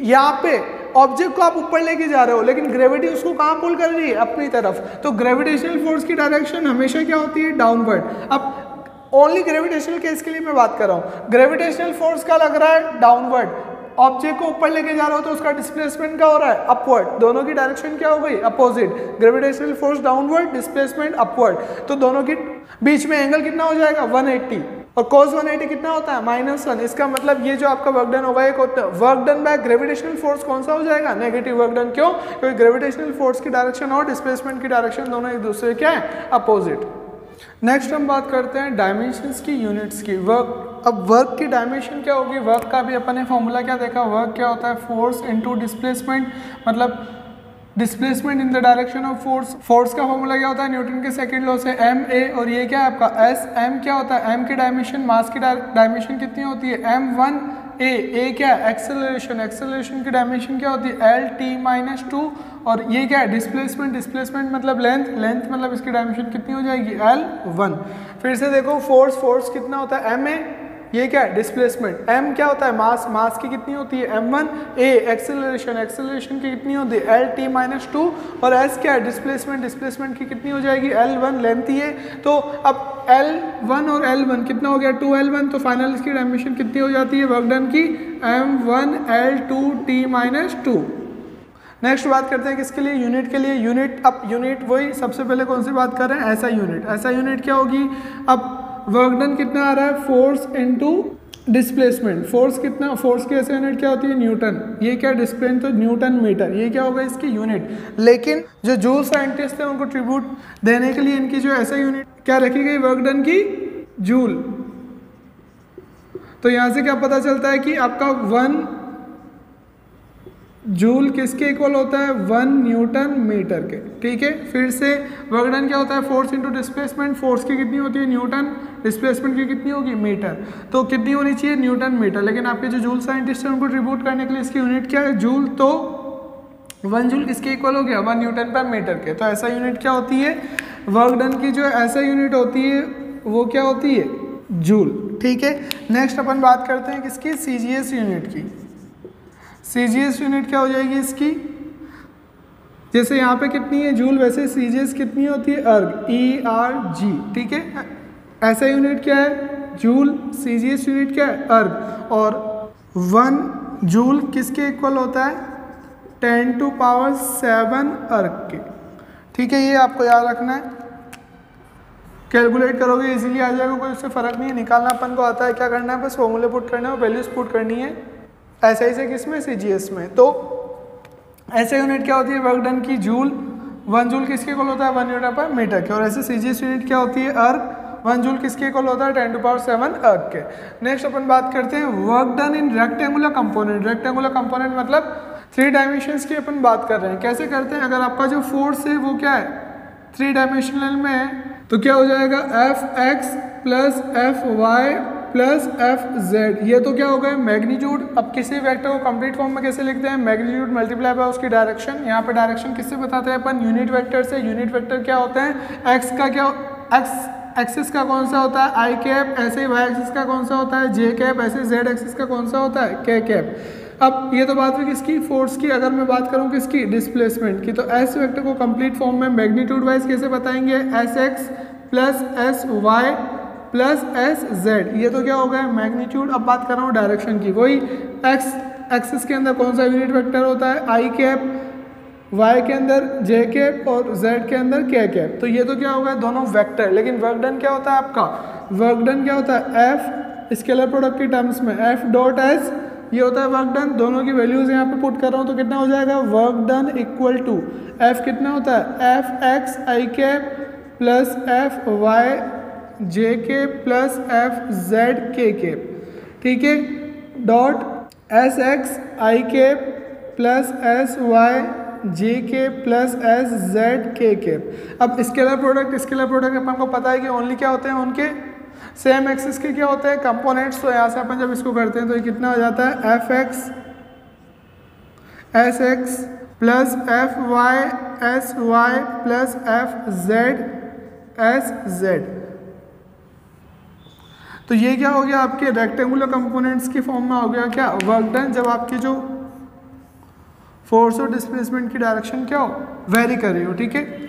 Speaker 1: यहाँ पे ऑब्जेक्ट को आप ऊपर लेके जा रहे हो, लेकिन ग्रेविटी उसको कहाँ पुल कर रही है, अपनी तरफ। तो ग्रेविटेशनल फोर्स की डायरेक्शन हमेशा क्या होती है, डाउनवर्ड। अब ओनली ग्रेविटेशनल केस के लिए मैं बात कर रहा हूँ, ग्रेविटेशनल फोर्स का लग रहा है डाउनवर्ड, ऑब्जेक्ट को ऊपर लेके जा रहा हो तो उसका डिस्प्लेसमेंट क्या हो रहा है, अपवर्ड। दोनों की डायरेक्शन क्या हो गई, opposite. Gravitational force downward, displacement upward, तो दोनों के बीच में एंगल कितना हो जाएगा, 180, और cos 180 कितना होता है, -1। इसका मतलब ये जो आपका वर्क डन होगा, एक होता है work done by gravitational force, कौन सा हो जाएगा, नेगेटिव वर्क डन। क्यों, क्योंकि ग्रेविटेशनल फोर्स की डायरेक्शन और डिस्प्लेसमेंट की डायरेक्शन दोनों एक दूसरे क्या है, अपोजिट। नेक्स्ट हम बात करते हैं डायमेंशंस की, यूनिट्स की। वर्क, अब वर्क की डायमेंशन क्या होगी, वर्क का भी अपन ने फॉर्मूला क्या देखा, वर्क क्या होता है, फोर्स इनटू डिस्प्लेसमेंट, मतलब displacement in the direction of force. Force का फॉर्मूला क्या होता है, न्यूटन के सेकंड लॉ से, एम ए, और ये क्या है आपका एस। एम क्या होता है, एम की डायमेंशन, मास की डायमेंशन कितनी होती है, m1 ए क्या है, एक्सेलरेशन, एक्सेलरेशन की डायमेंशन क्या होती है, एल टी -2, और ये क्या है, डिस्प्लेसमेंट, डिस्प्लेसमेंट मतलब लेंथ, लेंथ मतलब इसकी डायमेंशन कितनी हो जाएगी, L1। फिर से देखो, फोर्स, फोर्स कितना होता है, m ए, ये क्या है, डिस्प्लेसमेंट। m क्या होता है, मास, मास की कितनी होती है, m1 a, एक्सेलरेशन, एक्सेलरेशन की कितनी होती है, L t -2, और s क्या है, डिस्प्लेसमेंट, डिस्प्लेसमेंट की कितनी हो जाएगी, L1, लेंथ ही है। तो अब L1 और L1 कितना हो गया, 2L1, तो फाइनल इसकी डायमेंशन कितनी हो जाती है वर्क डन की, m1 L2 t -2। नेक्स्ट बात करते हैं किसके लिए, यूनिट के लिए। यूनिट, अब यूनिट वही सबसे पहले कौन सी बात कर रहे हैं, ऐसा यूनिट। ऐसा यूनिट क्या होगी, अब वर्क डन कितना आ रहा है, फोर्स इनटू डिस्प्लेसमेंट। फोर्स कितना, फोर्स की ऐसे यूनिट क्या होती है, न्यूटन। ये क्या, डिस्प्लेसमेंट, तो न्यूटन मीटर, ये क्या होगा इसकी यूनिट। लेकिन जो जूल साइंटिस्ट थे उनको ट्रिब्यूट देने के लिए इनकी जो ऐसा यूनिट क्या रखी गई, वर्क डन की, जूल। तो यहाँ से क्या पता चलता है कि आपका 1 जूल किसके इक्वल होता है, 1 न्यूटन मीटर के, ठीक है। फिर से वर्क डन क्या होता है, फोर्स इनटू डिस्प्लेसमेंट। फोर्स की कितनी होती है, न्यूटन, डिस्प्लेसमेंट की कितनी होगी, मीटर। तो कितनी होनी चाहिए, न्यूटन मीटर। लेकिन आपके जो जूल साइंटिस्ट हैं उनको ट्रिब्यूट करने के लिए इसकी यूनिट क्या है, जूल। तो 1 जूल किसके इक्वल हो गया, 1 न्यूटन पर मीटर के। तो ऐसा यूनिट क्या होती है, वर्क डन की जो ऐसा यूनिट होती है वो क्या होती है, जूल, ठीक है। नेक्स्ट अपन बात करते हैं किसकी, सीजीएस यूनिट की। सीजीएस यूनिट क्या हो जाएगी इसकी, जैसे यहाँ पे कितनी है जूल, वैसे सीजीएस कितनी होती है, अर्ग, ERG, ठीक है। ऐसा यूनिट क्या है, जूल। सीजीएस यूनिट क्या है, अर्ग। और 1 जूल किसके इक्वल होता है? 10⁷ अर्क के। ठीक है, ये आपको याद रखना है। कैलकुलेट करोगे इजीली आ जाएगा, कोई उससे फ़र्क नहीं है। निकालना अपन को आता है, क्या करना है, बस फॉर्मूले पुट करना है और वैल्यूज पुट करनी है। ऐसे से किस में? CGS में। तो ऐसे यूनिट क्या होती है वर्क डन की? जूल। 1 जूल किसके इक्वल होता है? 1 न्यूटन पर मीटर के। और ऐसे CGS यूनिट क्या होती है? अर्क। 1 जूल किसके इक्वल होता है? 10⁷ अर्क के। नेक्स्ट अपन बात करते हैं work done in rectangular component. Rectangular component मतलब 3 डायमेंशंस की अपन बात कर रहे हैं। कैसे करते हैं? अगर आपका जो फोर्स है वो क्या है? 3 डायमेंशनल में है, तो क्या हो जाएगा? Fx plus Fy plus Fz। ये तो क्या हो गया? मैग्नीट्यूड। अब किसी वेक्टर को कंप्लीट फॉर्म में कैसे लिखते हैं? मैग्नीट्यूड मल्टीप्लाई बाय उसकी डायरेक्शन। यहाँ पे डायरेक्शन किससे बताते हैं अपन? यूनिट वेक्टर से। यूनिट वेक्टर क्या होते हैं? एक्स का क्या, एक्स एक्सिस का कौन सा होता है? आई कैप। ऐसे वाई एक्सिस का कौन सा होता है? जे कैप। ऐसे जेड एक्सिस का कौन सा होता है? के कैप। अब ये तो बात हुई किसकी? फोर्स की। अगर मैं बात करूँ किसकी? डिस्प्लेसमेंट की। तो एस वेक्टर को कंप्लीट फॉर्म में मैग्नीट्यूड वाइज कैसे बताएंगे? S X plus S Y plus S Z. ये तो क्या हो गया? मैग्नीट्यूड। अब बात कर रहा हूँ डायरेक्शन की। वही एक्स एक्सिस के अंदर कौन सा यूनिट वेक्टर होता है? आई कैप। वाई के अंदर जे कैप और जेड के अंदर के कैप। तो ये तो क्या हो गया? दोनों वेक्टर। लेकिन वर्क डन क्या होता है आपका? वर्क डन क्या होता है? एफ स्केलर प्रोडक्ट की टर्म्स में एफ डॉट एस, ये होता है वर्क डन। दोनों की वैल्यूज यहाँ पे पुट कर रहा हूँ तो कितना हो जाएगा? Work done equal to F कितना होता है? F X I cap plus F Y J K plus F Z K cap. ठीक है, dot S X I cap plus S Y J K plus S Z K cap. अब scalar product अपन को पता है कि only क्या होते हैं? उनके सेम एक्सिस के क्या होते हैं? कंपोनेंट्स। तो यहाँ से अपन जब इसको करते हैं तो ये कितना हो जाता है? F X S X plus F Y S Y plus F Z S Z. तो ये क्या हो गया? आपके रेक्टेंगुलर कंपोनेंट्स की फॉर्म में हो गया क्या? Work done. जब आपकी जो फोर्स और डिस्प्लेसमेंट की डायरेक्शन क्या हो? वेरी कर रही हो। ठीक है,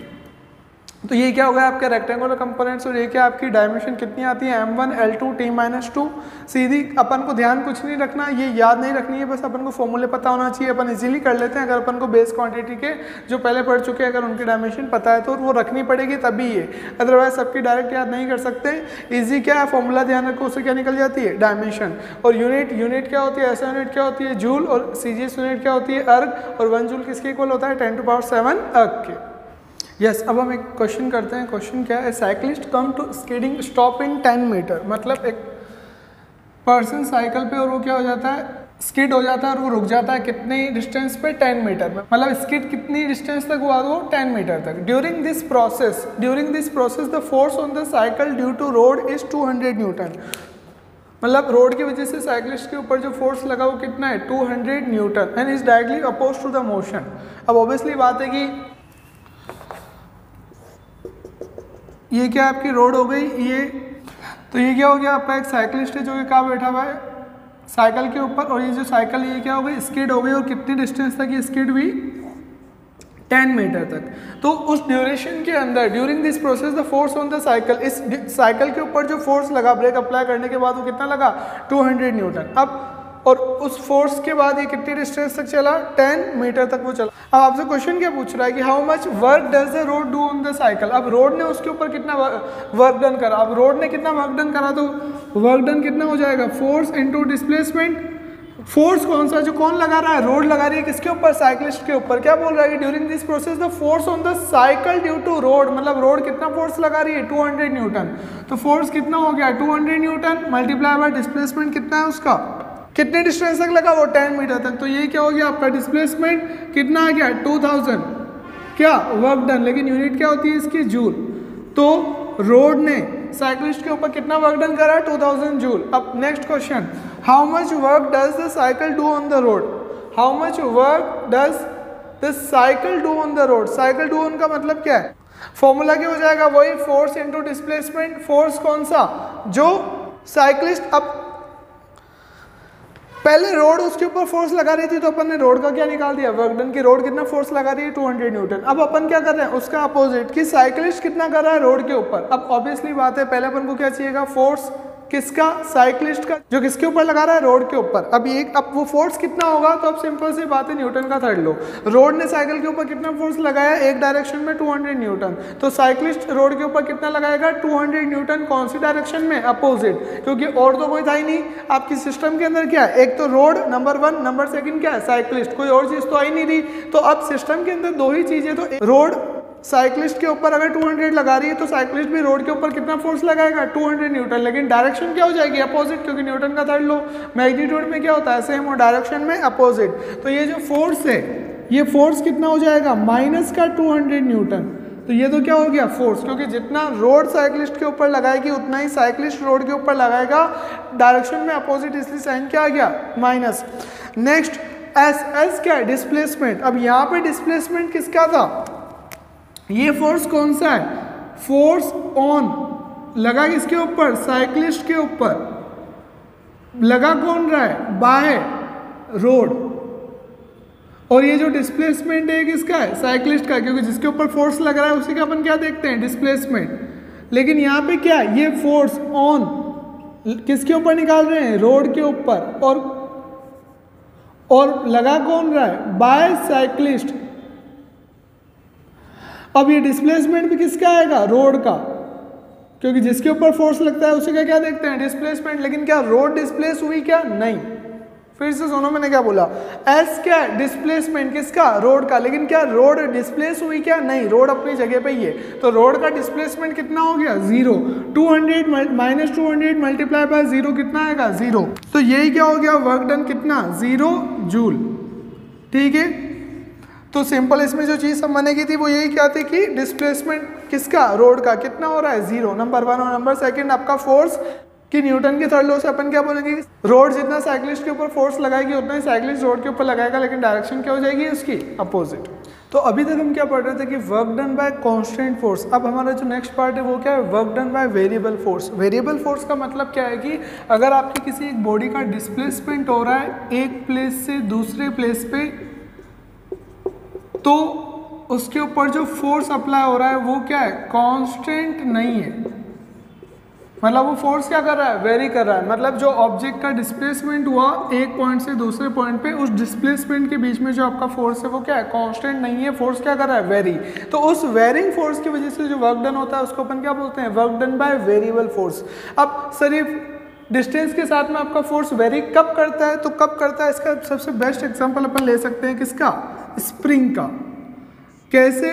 Speaker 1: तो ये क्या हो गया आपके रेक्टेंगुलर कंपोनेंट्स। और ये क्या आपकी डायमेंशन कितनी आती है? m1 l2 t-2। सीधी अपन को ध्यान कुछ नहीं रखना, ये याद नहीं रखनी है, बस अपन को फॉर्मूले पता होना चाहिए। अपन इजीली कर लेते हैं अगर अपन को बेस क्वांटिटी के जो पहले पढ़ चुके हैं अगर उनकी डायमेंशन पता है तो वो रखनी पड़ेगी तभी ये, अदरवाइज सबकी डायरेक्ट याद नहीं कर सकते। ईजी क्या है? फॉर्मूला ध्यान रखो, उससे क्या निकल जाती है? डायमेंशन। और यूनिट क्या होती है? ऐसा यूनिट क्या होती है? जूल। और CGS यूनिट क्या होती है? अर्ग। और 1 जूल किसके इक्वल होता है? 10⁷ अर्ग के। यस, अब हम एक क्वेश्चन करते हैं। क्वेश्चन क्या है? Cyclist come to skidding stop in 10 meter. मतलब एक पर्सन साइकिल पे और वो क्या हो जाता है? स्किड हो जाता है और वो रुक जाता है कितने डिस्टेंस पे? 10 मीटर में। मतलब स्किड कितनी डिस्टेंस तक हुआ? वो 10 मीटर तक। During this process the force on the cycle due to road is 200 newton. मतलब रोड की वजह से साइकिलिस्ट के ऊपर जो फोर्स लगा वो कितना है? 200 newton and is directly oppose to the motion. अब ऑब्वियसली बात है कि ये क्या आपकी रोड हो गई, तो ये क्या हो गया आपका? एक साइकिलिस्ट है जो कि कहाँ बैठा हुआ है? साइकिल के ऊपर। और ये जो साइकिल ये क्या हो गई? स्किड हो गई। और कितनी डिस्टेंस तक ये स्किड हुई? 10 मीटर तक। तो उस ड्यूरेशन के अंदर during this process the force on the cycle, इस साइकिल के ऊपर जो फोर्स लगा ब्रेक अप्लाई करने के बाद वो कितना लगा? 200 न्यूटन। अब और उस फोर्स के बाद ये कितनी डिस्टेंस तक चला? 10 मीटर तक वो चला। अब आपसे क्वेश्चन क्या पूछ रहा है कि how much work does the road do on the cycle. अब रोड ने उसके ऊपर कितना वर्क डन करा? अब रोड ने कितना वर्क डन करा तो वर्क डन कितना हो जाएगा? Force into displacement. फोर्स कौन सा? जो कौन लगा रहा है? रोड लगा रही है किसके ऊपर? साइकिलिस्ट के ऊपर। क्या बोल रहा है कि during this process the force on the cycle due to road, मतलब रोड कितना फोर्स लगा रही है? 200 न्यूटन। तो फोर्स कितना हो गया? 200 न्यूटन मल्टीप्लाई बाय डिस्प्लेसमेंट कितना है उसका? कितने डिस्टेंस तक लगा? वो 10 मीटर तक। तो ये क्या हो गया आपका? डिस्प्लेसमेंट कितना आ गया? 2000 क्या वर्क डन। लेकिन यूनिट क्या होती है इसकी? जूल। तो रोड ने साइकिलिस्ट के ऊपर कितना वर्क डन करा? 2000 जूल। अब next question, how much work does the cycle do on the road? How much work does the cycle do on the road? Cycle do on का मतलब क्या है? फॉर्मूला क्या हो जाएगा? वही फोर्स इंटू डिस्प्लेसमेंट। फोर्स कौन सा? जो साइकिलिस्ट, अब पहले रोड उसके ऊपर फोर्स लगा रही थी तो अपन ने रोड का क्या निकाल दिया? वर्क डन की रोड कितना फोर्स लगा रही है? 200 न्यूटन। अब अपन क्या कर रहे हैं? उसका अपोजिट कि साइकिलिस्ट कितना कर रहा है रोड के ऊपर। अब ऑब्वियसली बात है पहले अपन को क्या चाहिएगा? फोर्स किसका? साइक्लिस्ट का, जो किसके ऊपर लगा रहा है? रोड के ऊपर। अब वो फोर्स कितना होगा? तो अब सिंपल सी बात है, न्यूटन का थर्ड लॉ। रोड ने साइकिल के ऊपर कितना फोर्स लगाया? एक डायरेक्शन में 200 न्यूटन। तो साइक्लिस्ट रोड के ऊपर कितना लगाएगा? 200 न्यूटन। कौन सी डायरेक्शन में? अपोजिट, क्योंकि और तो कोई था ही नहीं आपकी सिस्टम के अंदर। क्या है? एक तो रोड नंबर 1, नंबर 2 क्या है? साइक्लिस्ट। कोई और चीज तो आई नहीं रही। तो अब सिस्टम के अंदर दो ही चीजें, तो रोड साइक्लिस्ट के ऊपर अगर 200 लगा रही है तो साइक्लिस्ट भी रोड के ऊपर कितना फोर्स लगाएगा? 200 न्यूटन। लेकिन डायरेक्शन क्या हो जाएगी? अपोजिट, क्योंकि न्यूटन का थर्ड लॉ। मैग्नीट्यूड में क्या होता है? सेम, और डायरेक्शन में अपोजिट। तो ये जो फोर्स है, ये फोर्स कितना हो जाएगा? माइनस का 200 न्यूटन। तो ये तो क्या हो गया? फोर्स, क्योंकि जितना रोड साइक्लिस्ट के ऊपर लगाएगी उतना ही साइक्लिस्ट रोड के ऊपर लगाएगा, डायरेक्शन में अपोजिट, इसलिए साइन क्या आ गया? माइनस। नेक्स्ट एस क्या है? डिस्प्लेसमेंट। अब यहाँ पे डिस्प्लेसमेंट किसका था? ये फोर्स कौन सा है? फोर्स ऑन लगा किसके ऊपर? साइक्लिस्ट के ऊपर। लगा कौन रहा है? By road. और ये जो डिस्प्लेसमेंट है किसका है? साइक्लिस्ट का, क्योंकि जिसके ऊपर फोर्स लग रहा है उसी का अपन क्या देखते हैं? डिस्प्लेसमेंट। लेकिन यहाँ पे क्या है? ये फोर्स ऑन किसके ऊपर निकाल रहे हैं? रोड के ऊपर। और लगा कौन रहा है? By cyclist. अब ये डिस्प्लेसमेंट भी किसका आएगा? रोड का, क्योंकि जिसके ऊपर फोर्स लगता है उसी का क्या देखते हैं? डिस्प्लेसमेंट। लेकिन क्या रोड डिस्प्लेस हुई? क्या नहीं। फिर से सुनो मैंने क्या बोला। एस क्या है? डिस्प्लेसमेंट किसका? रोड का। लेकिन क्या रोड डिस्प्लेस हुई? क्या नहीं, रोड अपनी जगह पे ही है। तो रोड का डिस्प्लेसमेंट कितना हो गया? 0। 200 माइनस 200 मल्टीप्लाई बाय 0 कितना आएगा? 0। तो यही क्या हो गया? वर्क डन कितना? 0 जूल। ठीक है, तो सिंपल इसमें जो चीज़ हम बनेगी थी वो यही क्या थी कि डिस्प्लेसमेंट किसका? रोड का। कितना हो रहा है? 0, नंबर 1। और नंबर 2 आपका फोर्स कि न्यूटन के थर्ड लॉ से अपन क्या बोलेंगे? रोड जितना साइक्लिस्ट के ऊपर फोर्स लगाएगी उतना ही साइक्लिस्ट रोड के ऊपर लगाएगा, लेकिन डायरेक्शन क्या हो जाएगी उसकी? अपोजिट। तो अभी तक हम क्या पढ़ रहे थे कि work done by constant force. अब हमारा जो नेक्स्ट पार्ट है वो क्या है? Work done by variable force. Variable force का मतलब क्या है कि अगर आपकी किसी एक बॉडी का डिस्प्लेसमेंट हो रहा है एक प्लेस से दूसरे प्लेस पे, तो उसके ऊपर जो फोर्स अप्लाई हो रहा है वो क्या है? कांस्टेंट नहीं है। मतलब वो फोर्स क्या कर रहा है? वेरी कर रहा है। मतलब जो ऑब्जेक्ट का डिस्प्लेसमेंट हुआ एक पॉइंट से दूसरे पॉइंट पे, उस डिस्प्लेसमेंट के बीच में जो आपका फोर्स है वो क्या है? कांस्टेंट नहीं है। फोर्स क्या कर रहा है? वेरी। तो उस वेरिंग फोर्स की वजह से जो वर्क डन होता है उसको अपन क्या बोलते हैं? Work done by variable force. अब सिर्फ डिस्टेंस के साथ में आपका फोर्स वेरी कब करता है? तो कब करता है इसका सबसे बेस्ट एग्जांपल अपन ले सकते हैं किसका? स्प्रिंग का। कैसे?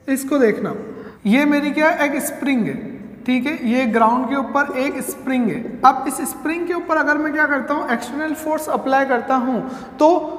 Speaker 1: इसको देखना, ये मेरी क्या एक स्प्रिंग है, ठीक है, ये ग्राउंड के ऊपर एक स्प्रिंग है। अब इस स्प्रिंग के ऊपर अगर मैं क्या करता हूँ? एक्सटर्नल फोर्स अप्लाई करता हूँ, तो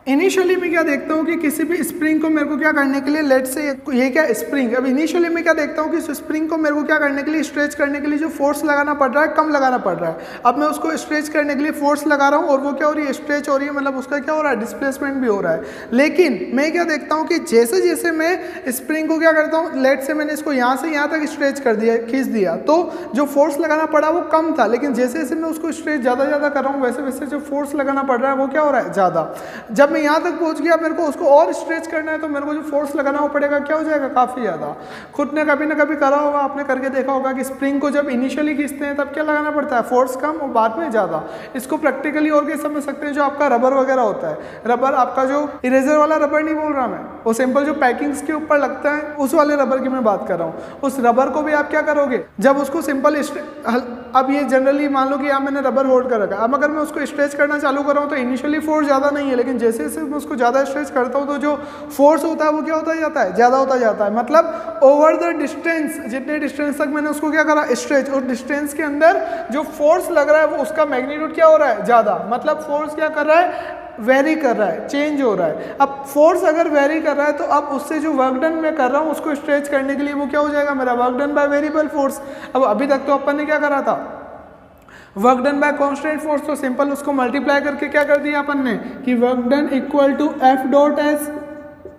Speaker 1: इनिशियली मैं क्या देखता हूँ कि किसी भी स्प्रिंग को मेरे को क्या करने के लिए, लेट से ये क्या स्प्रिंग, अब इनिशियली मैं क्या देखता हूँ कि इस स्प्रिंग को मेरे को क्या करने के लिए, स्ट्रेच करने के लिए जो फोर्स लगाना पड़ रहा है कम लगाना पड़ रहा है। अब मैं उसको स्ट्रेच करने के लिए फोर्स लगा रहा हूँ और वो क्या हो रही है? स्ट्रेच हो रही है, मतलब उसका क्या हो रहा है? डिस्प्लेसमेंट भी हो रहा है। लेकिन मैं क्या देखता हूँ कि जैसे जैसे मैं स्प्रिंग को क्या करता हूँ, लेट से मैंने इसको यहाँ से यहाँ तक स्ट्रेच कर दिया, खींच दिया, तो जो फोर्स लगाना पड़ा वो कम था, लेकिन जैसे जैसे मैं उसको स्ट्रेच ज़्यादा कर रहा हूँ वैसे वैसे जो फोर्स लगाना पड़ रहा है वो क्या हो रहा है? ज़्यादा। जब मैं यहाँ तक पहुँच गया, मेरे को उसको और स्ट्रेच करना है, तो मेरे को जो फोर्स लगाना वो पड़ेगा क्या हो जाएगा? काफ़ी ज़्यादा। खुद ने कभी ना कभी करा होगा, आपने करके देखा होगा कि स्प्रिंग को जब इनिशियली खींचते हैं तब क्या लगाना पड़ता है? फोर्स कम और बाद में ज़्यादा। इसको प्रैक्टिकली और क्या समझ सकते हैं? जो आपका रबर वगैरह होता है, रबर आपका जो इरेजर वाला रबर नहीं बोल रहा मैं, वो सिंपल जो पैकिंग्स के ऊपर लगता है उस वाले रबर की मैं बात कर रहा हूँ। उस रबर को भी आप क्या करोगे? जब उसको सिंपल, अब ये जनरली मान लो कि यहाँ मैंने रबर होल्ड कर रखा है, अब अगर मैं उसको स्ट्रेच करना चालू कर रहा हूँ तो इनिशियली फोर्स ज़्यादा नहीं है, लेकिन जैसे जैसे मैं उसको ज़्यादा स्ट्रेच करता हूँ तो जो फोर्स होता है वो क्या होता जाता है? ज़्यादा होता जाता है। मतलब ओवर द डिस्टेंस, जितने डिस्टेंस तक मैंने उसको क्या करा? स्ट्रेच, और डिस्टेंस के अंदर जो फोर्स लग रहा है वो उसका मैग्नीट्यूड क्या हो रहा है? ज़्यादा। मतलब फोर्स क्या कर रहा है? वेरी कर रहा है, चेंज हो रहा है। अब फोर्स अगर वेरी कर रहा है तो अब उससे जो वर्क डन मैं कर रहा हूँ उसको स्ट्रेच करने के लिए वो क्या हो जाएगा? मेरा work done by variable force. अब अभी तक तो अपन ने क्या करा था? Work done by constant force, तो सिंपल उसको मल्टीप्लाई करके क्या कर दिया अपन ने कि work done equal to F dot S,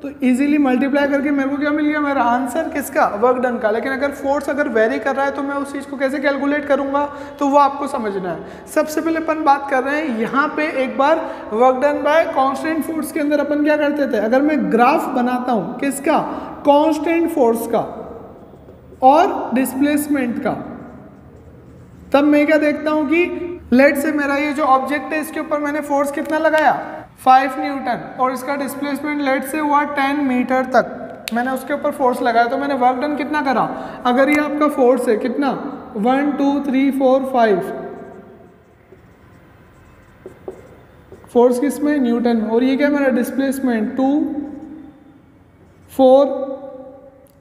Speaker 1: तो इजीली मल्टीप्लाई करके मेरे को क्या मिल गया? मेरा आंसर किसका? वर्क डन का। लेकिन अगर फोर्स अगर वेरी कर रहा है तो मैं उस चीज़ को कैसे कैलकुलेट करूंगा, तो वो आपको समझना है। सबसे पहले अपन बात कर रहे हैं यहाँ पे एक बार work done by constant force के अंदर अपन क्या करते थे? अगर मैं ग्राफ बनाता हूँ किसका? कांस्टेंट फोर्स का और डिस्प्लेसमेंट का, तब मैं क्या देखता हूँ कि लेट से मेरा ये जो ऑब्जेक्ट है इसके ऊपर मैंने फोर्स कितना लगाया 5 न्यूटन और इसका डिस्प्लेसमेंट लेट से हुआ 10 मीटर तक मैंने उसके ऊपर फोर्स लगाया, तो मैंने वर्क डन कितना करा। अगर ये आपका फोर्स है कितना 1 2 3 4 5 फोर्स किसमें न्यूटन में, और ये क्या मेरा डिस्प्लेसमेंट 2 4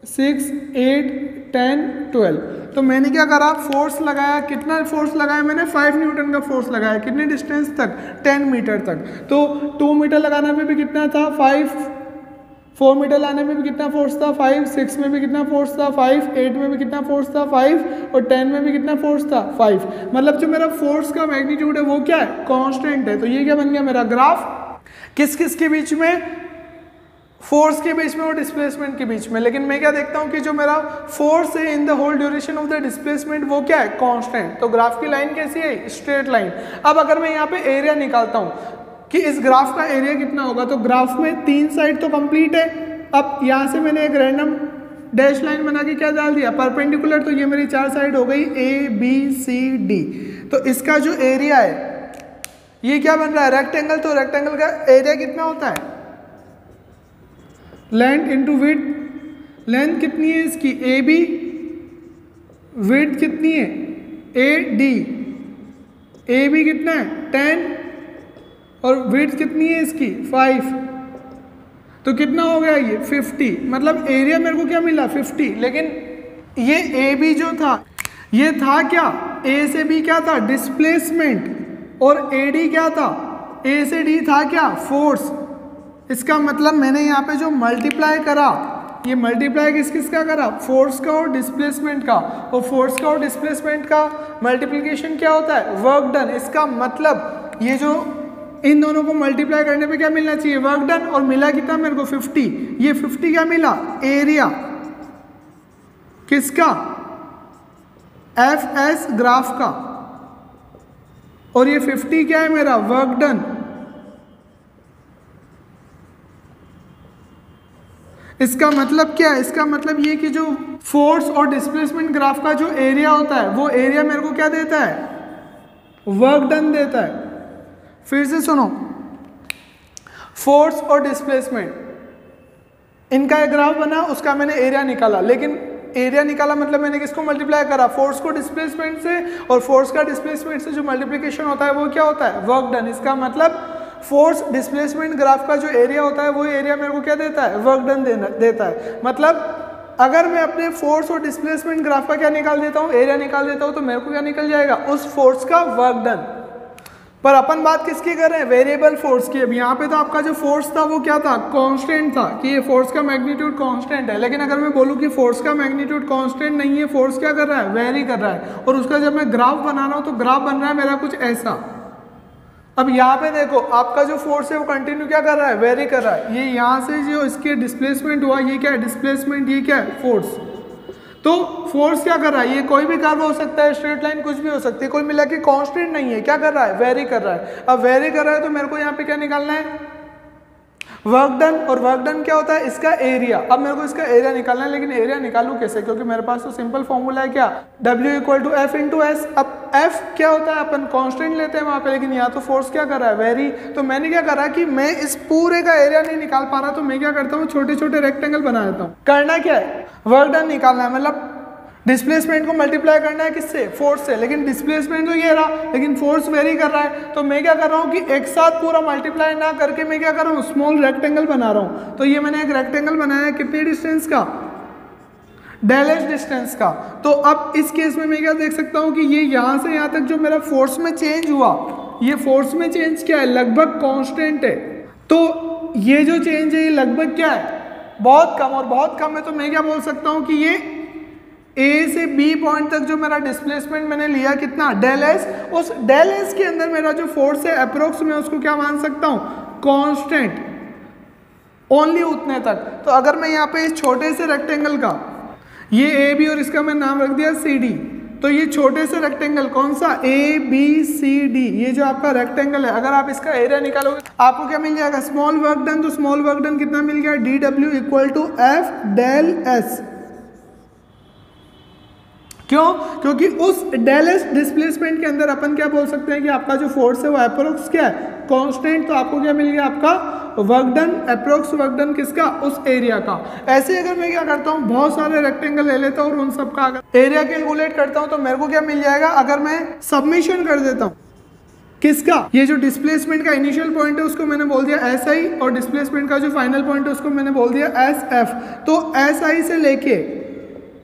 Speaker 1: 6 8 10 12। तो मैंने क्या करा फोर्स लगाया, कितना फोर्स लगाया मैंने 5 न्यूटन का फोर्स लगाया, कितने डिस्टेंस तक 10 मीटर तक। तो 2 मीटर लगाने में भी कितना था 5, 4 मीटर लाने में भी कितना फोर्स था 5, 6 में भी कितना फोर्स था 5, 8 में भी कितना फोर्स था 5 और 10 में भी कितना फोर्स था 5। मतलब जो मेरा फोर्स का मैग्नीट्यूड है वो क्या है कांस्टेंट है। तो ये क्या बन गया मेरा ग्राफ, किस किस के बीच में, फोर्स के बीच में और डिस्प्लेसमेंट के बीच में। लेकिन मैं क्या देखता हूं कि जो मेरा फोर्स है in the whole duration of the displacement वो क्या है कांस्टेंट। तो ग्राफ की लाइन कैसी है स्ट्रेट लाइन। अब अगर मैं यहाँ पे एरिया निकालता हूं कि इस ग्राफ का एरिया कितना होगा, तो ग्राफ में 3 साइड तो कंप्लीट है। अब यहाँ से मैंने एक रैंडम डैश लाइन बना के क्या डाल दिया परपेंडिकुलर, तो ये मेरी 4 साइड हो गई ABCD। तो इसका जो एरिया है ये क्या बन रहा है रेक्टेंगल। तो रेक्टेंगल का एरिया कितना होता है लेंथ इंटू विड्थ। लेंथ कितनी है इसकी AB, विड्थ कितनी है AD, AB कितना है 10 और विड्थ कितनी है इसकी 5। तो कितना हो गया ये 50। मतलब एरिया मेरे को क्या मिला 50। लेकिन ये AB जो था ये था क्या A से B क्या था डिस्प्लेसमेंट और AD क्या था A से D था क्या फोर्स। इसका मतलब मैंने यहाँ पे जो मल्टीप्लाई करा ये मल्टीप्लाई किस किस का करा फोर्स का और डिस्प्लेसमेंट का, और फोर्स का और डिस्प्लेसमेंट का मल्टीप्लिकेशन क्या होता है वर्क डन। इसका मतलब ये जो इन दोनों को मल्टीप्लाई करने पे क्या मिलना चाहिए वर्क डन, और मिला कितना मेरे को 50। ये 50 क्या मिला एरिया किसका FS ग्राफ का, और ये 50 क्या है मेरा वर्क डन। इसका मतलब क्या है, इसका मतलब ये कि जो फोर्स और डिस्प्लेसमेंट ग्राफ का जो एरिया होता है वो एरिया मेरे को क्या देता है वर्क डन देता है। फिर से सुनो, फोर्स और डिस्प्लेसमेंट इनका एक ग्राफ बना, उसका मैंने एरिया निकाला। लेकिन एरिया निकाला मतलब मैंने किसको मल्टीप्लाई करा फोर्स को डिस्प्लेसमेंट से, और फोर्स का डिस्प्लेसमेंट से जो मल्टीप्लिकेशन होता है वो क्या होता है वर्क डन। इसका मतलब फोर्स डिस्प्लेसमेंट ग्राफ का जो एरिया होता है वो एरिया मेरे को क्या देता है वर्क डन देता है। मतलब अगर मैं अपने फोर्स और डिस्प्लेसमेंट ग्राफ का क्या निकाल देता हूँ एरिया निकाल देता हूँ, तो मेरे को क्या निकल जाएगा उस फोर्स का वर्क डन। पर अपन बात किसकी कर रहे हैं वेरिएबल फोर्स की। अब यहाँ पे तो आपका जो फोर्स था वो क्या था कांस्टेंट था कि ये फोर्स का मैग्नीट्यूड कांस्टेंट है। लेकिन अगर मैं बोलूँ कि फोर्स का मैग्नीट्यूड कांस्टेंट नहीं है, फोर्स क्या कर रहा है वेरी कर रहा है, और उसका जब मैं ग्राफ बना रहा हूँ तो ग्राफ बन रहा है मेरा कुछ ऐसा। अब यहाँ पे देखो आपका जो फोर्स है वो कंटिन्यू क्या कर रहा है वेरी कर रहा है। ये यहाँ से जो इसके डिस्प्लेसमेंट हुआ ये क्या है डिस्प्लेसमेंट, ये क्या है फोर्स। तो फोर्स क्या कर रहा है ये कोई भी कर्व हो सकता है स्ट्रेट लाइन कुछ भी हो सकती है, कोई मिला के कांस्टेंट नहीं है, क्या कर रहा है वेरी कर रहा है। अब वेरी कर रहा है तो मेरे को यहाँ पे क्या निकालना है वर्क डन, और वर्क डन क्या होता है इसका एरिया। अब मेरे को इसका एरिया निकालना है, लेकिन एरिया निकालूं कैसे क्योंकि मेरे पास तो सिंपल फॉर्मूला है क्या W = F × S। अब F क्या होता है अपन कांस्टेंट लेते हैं वहां पे, लेकिन यहाँ तो फोर्स क्या कर रहा है वेरी। तो मैंने क्या करा कि मैं इस पूरे का एरिया नहीं निकाल पा रहा, तो मैं क्या करता हूँ छोटे छोटे रेक्टेंगल बना देता हूँ। करना क्या है वर्क डन निकालना है, मतलब डिस्प्लेसमेंट को मल्टीप्लाई करना है किससे फोर्स से। लेकिन डिस्प्लेसमेंट तो ये रहा लेकिन फोर्स वेरी कर रहा है, तो मैं क्या कर रहा हूँ कि एक साथ पूरा मल्टीप्लाई ना करके मैं क्या कर रहा हूँ स्मॉल रेक्टेंगल बना रहा हूँ। तो ये मैंने एक रेक्टेंगल बनाया है कितनी डिस्टेंस का ∇h डिस्टेंस का। तो अब इस केस में मैं क्या देख सकता हूँ कि ये यहाँ से यहाँ तक जो मेरा फोर्स में चेंज हुआ, ये फोर्स में चेंज क्या है लगभग कांस्टेंट है। तो ये जो चेंज है ये लगभग क्या है बहुत कम, और बहुत कम है तो मैं क्या बोल सकता हूँ कि ये A से B पॉइंट तक जो मेरा डिस्प्लेसमेंट मैंने लिया कितना ∇h, उस ∇h के अंदर मेरा जो फोर्स है अप्रोक्स में उसको क्या मान सकता हूँ कांस्टेंट ओनली उतने तक। तो अगर मैं यहाँ पे इस छोटे से रेक्टेंगल का ये AB और इसका मैं नाम रख दिया CD, तो ये छोटे से रेक्टेंगल कौन सा ABCD, ये जो आपका रेक्टेंगल है अगर आप इसका एरिया निकालोगे आपको क्या मिल जाएगा स्मॉल वर्क डन। तो स्मॉल वर्क डन कितना मिल गया DW = F ∇S। क्यों? क्योंकि उस डेल एस डिस्प्लेसमेंट के अंदर अपन क्या बोल सकते हैं कि आपका जो फोर्स है वो अप्रोक्स क्या है, कांस्टेंट। तो आपको क्या मिल गया, आपका work done, approx work done किसका, उस एरिया का। ऐसे अगर मैं क्या करता हूँ, बहुत सारे रेक्टेंगल ले लेता हूँ और उन सब का अगर एरिया कैलकुलेट करता हूँ तो मेरे को क्या मिल जाएगा, अगर मैं सबमिशन कर देता हूँ किसका, ये जो डिस्प्लेसमेंट का इनिशियल पॉइंट है उसको मैंने बोल दिया एस आई, और डिस्प्लेसमेंट का जो फाइनल पॉइंट है उसको मैंने बोल दिया एस एफ। तो एस आई से लेके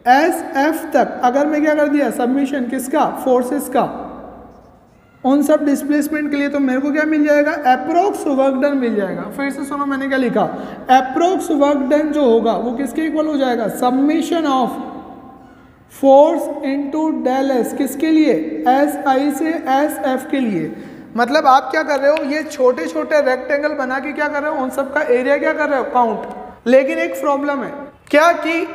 Speaker 1: एस एफ तक अगर मैं क्या कर दिया, सबमिशन किसका, फोर्सेस का, उन सब डिस्प्लेसमेंट के लिए, तो मेरे को क्या मिल जाएगा, अप्रोक्स वर्क डन मिल जाएगा। फिर से सुनो मैंने क्या लिखा, अप्रोक्स वर्क डन जो होगा वो किसके इक्वल हो जाएगा, submission of force into del S, किसके लिए, एस आई से एस एफ के लिए। मतलब आप क्या कर रहे हो, ये छोटे छोटे रेक्टेंगल बना के क्या कर रहे हो, उन सब का एरिया क्या कर रहे हो, काउंट। लेकिन एक प्रॉब्लम है क्या, कि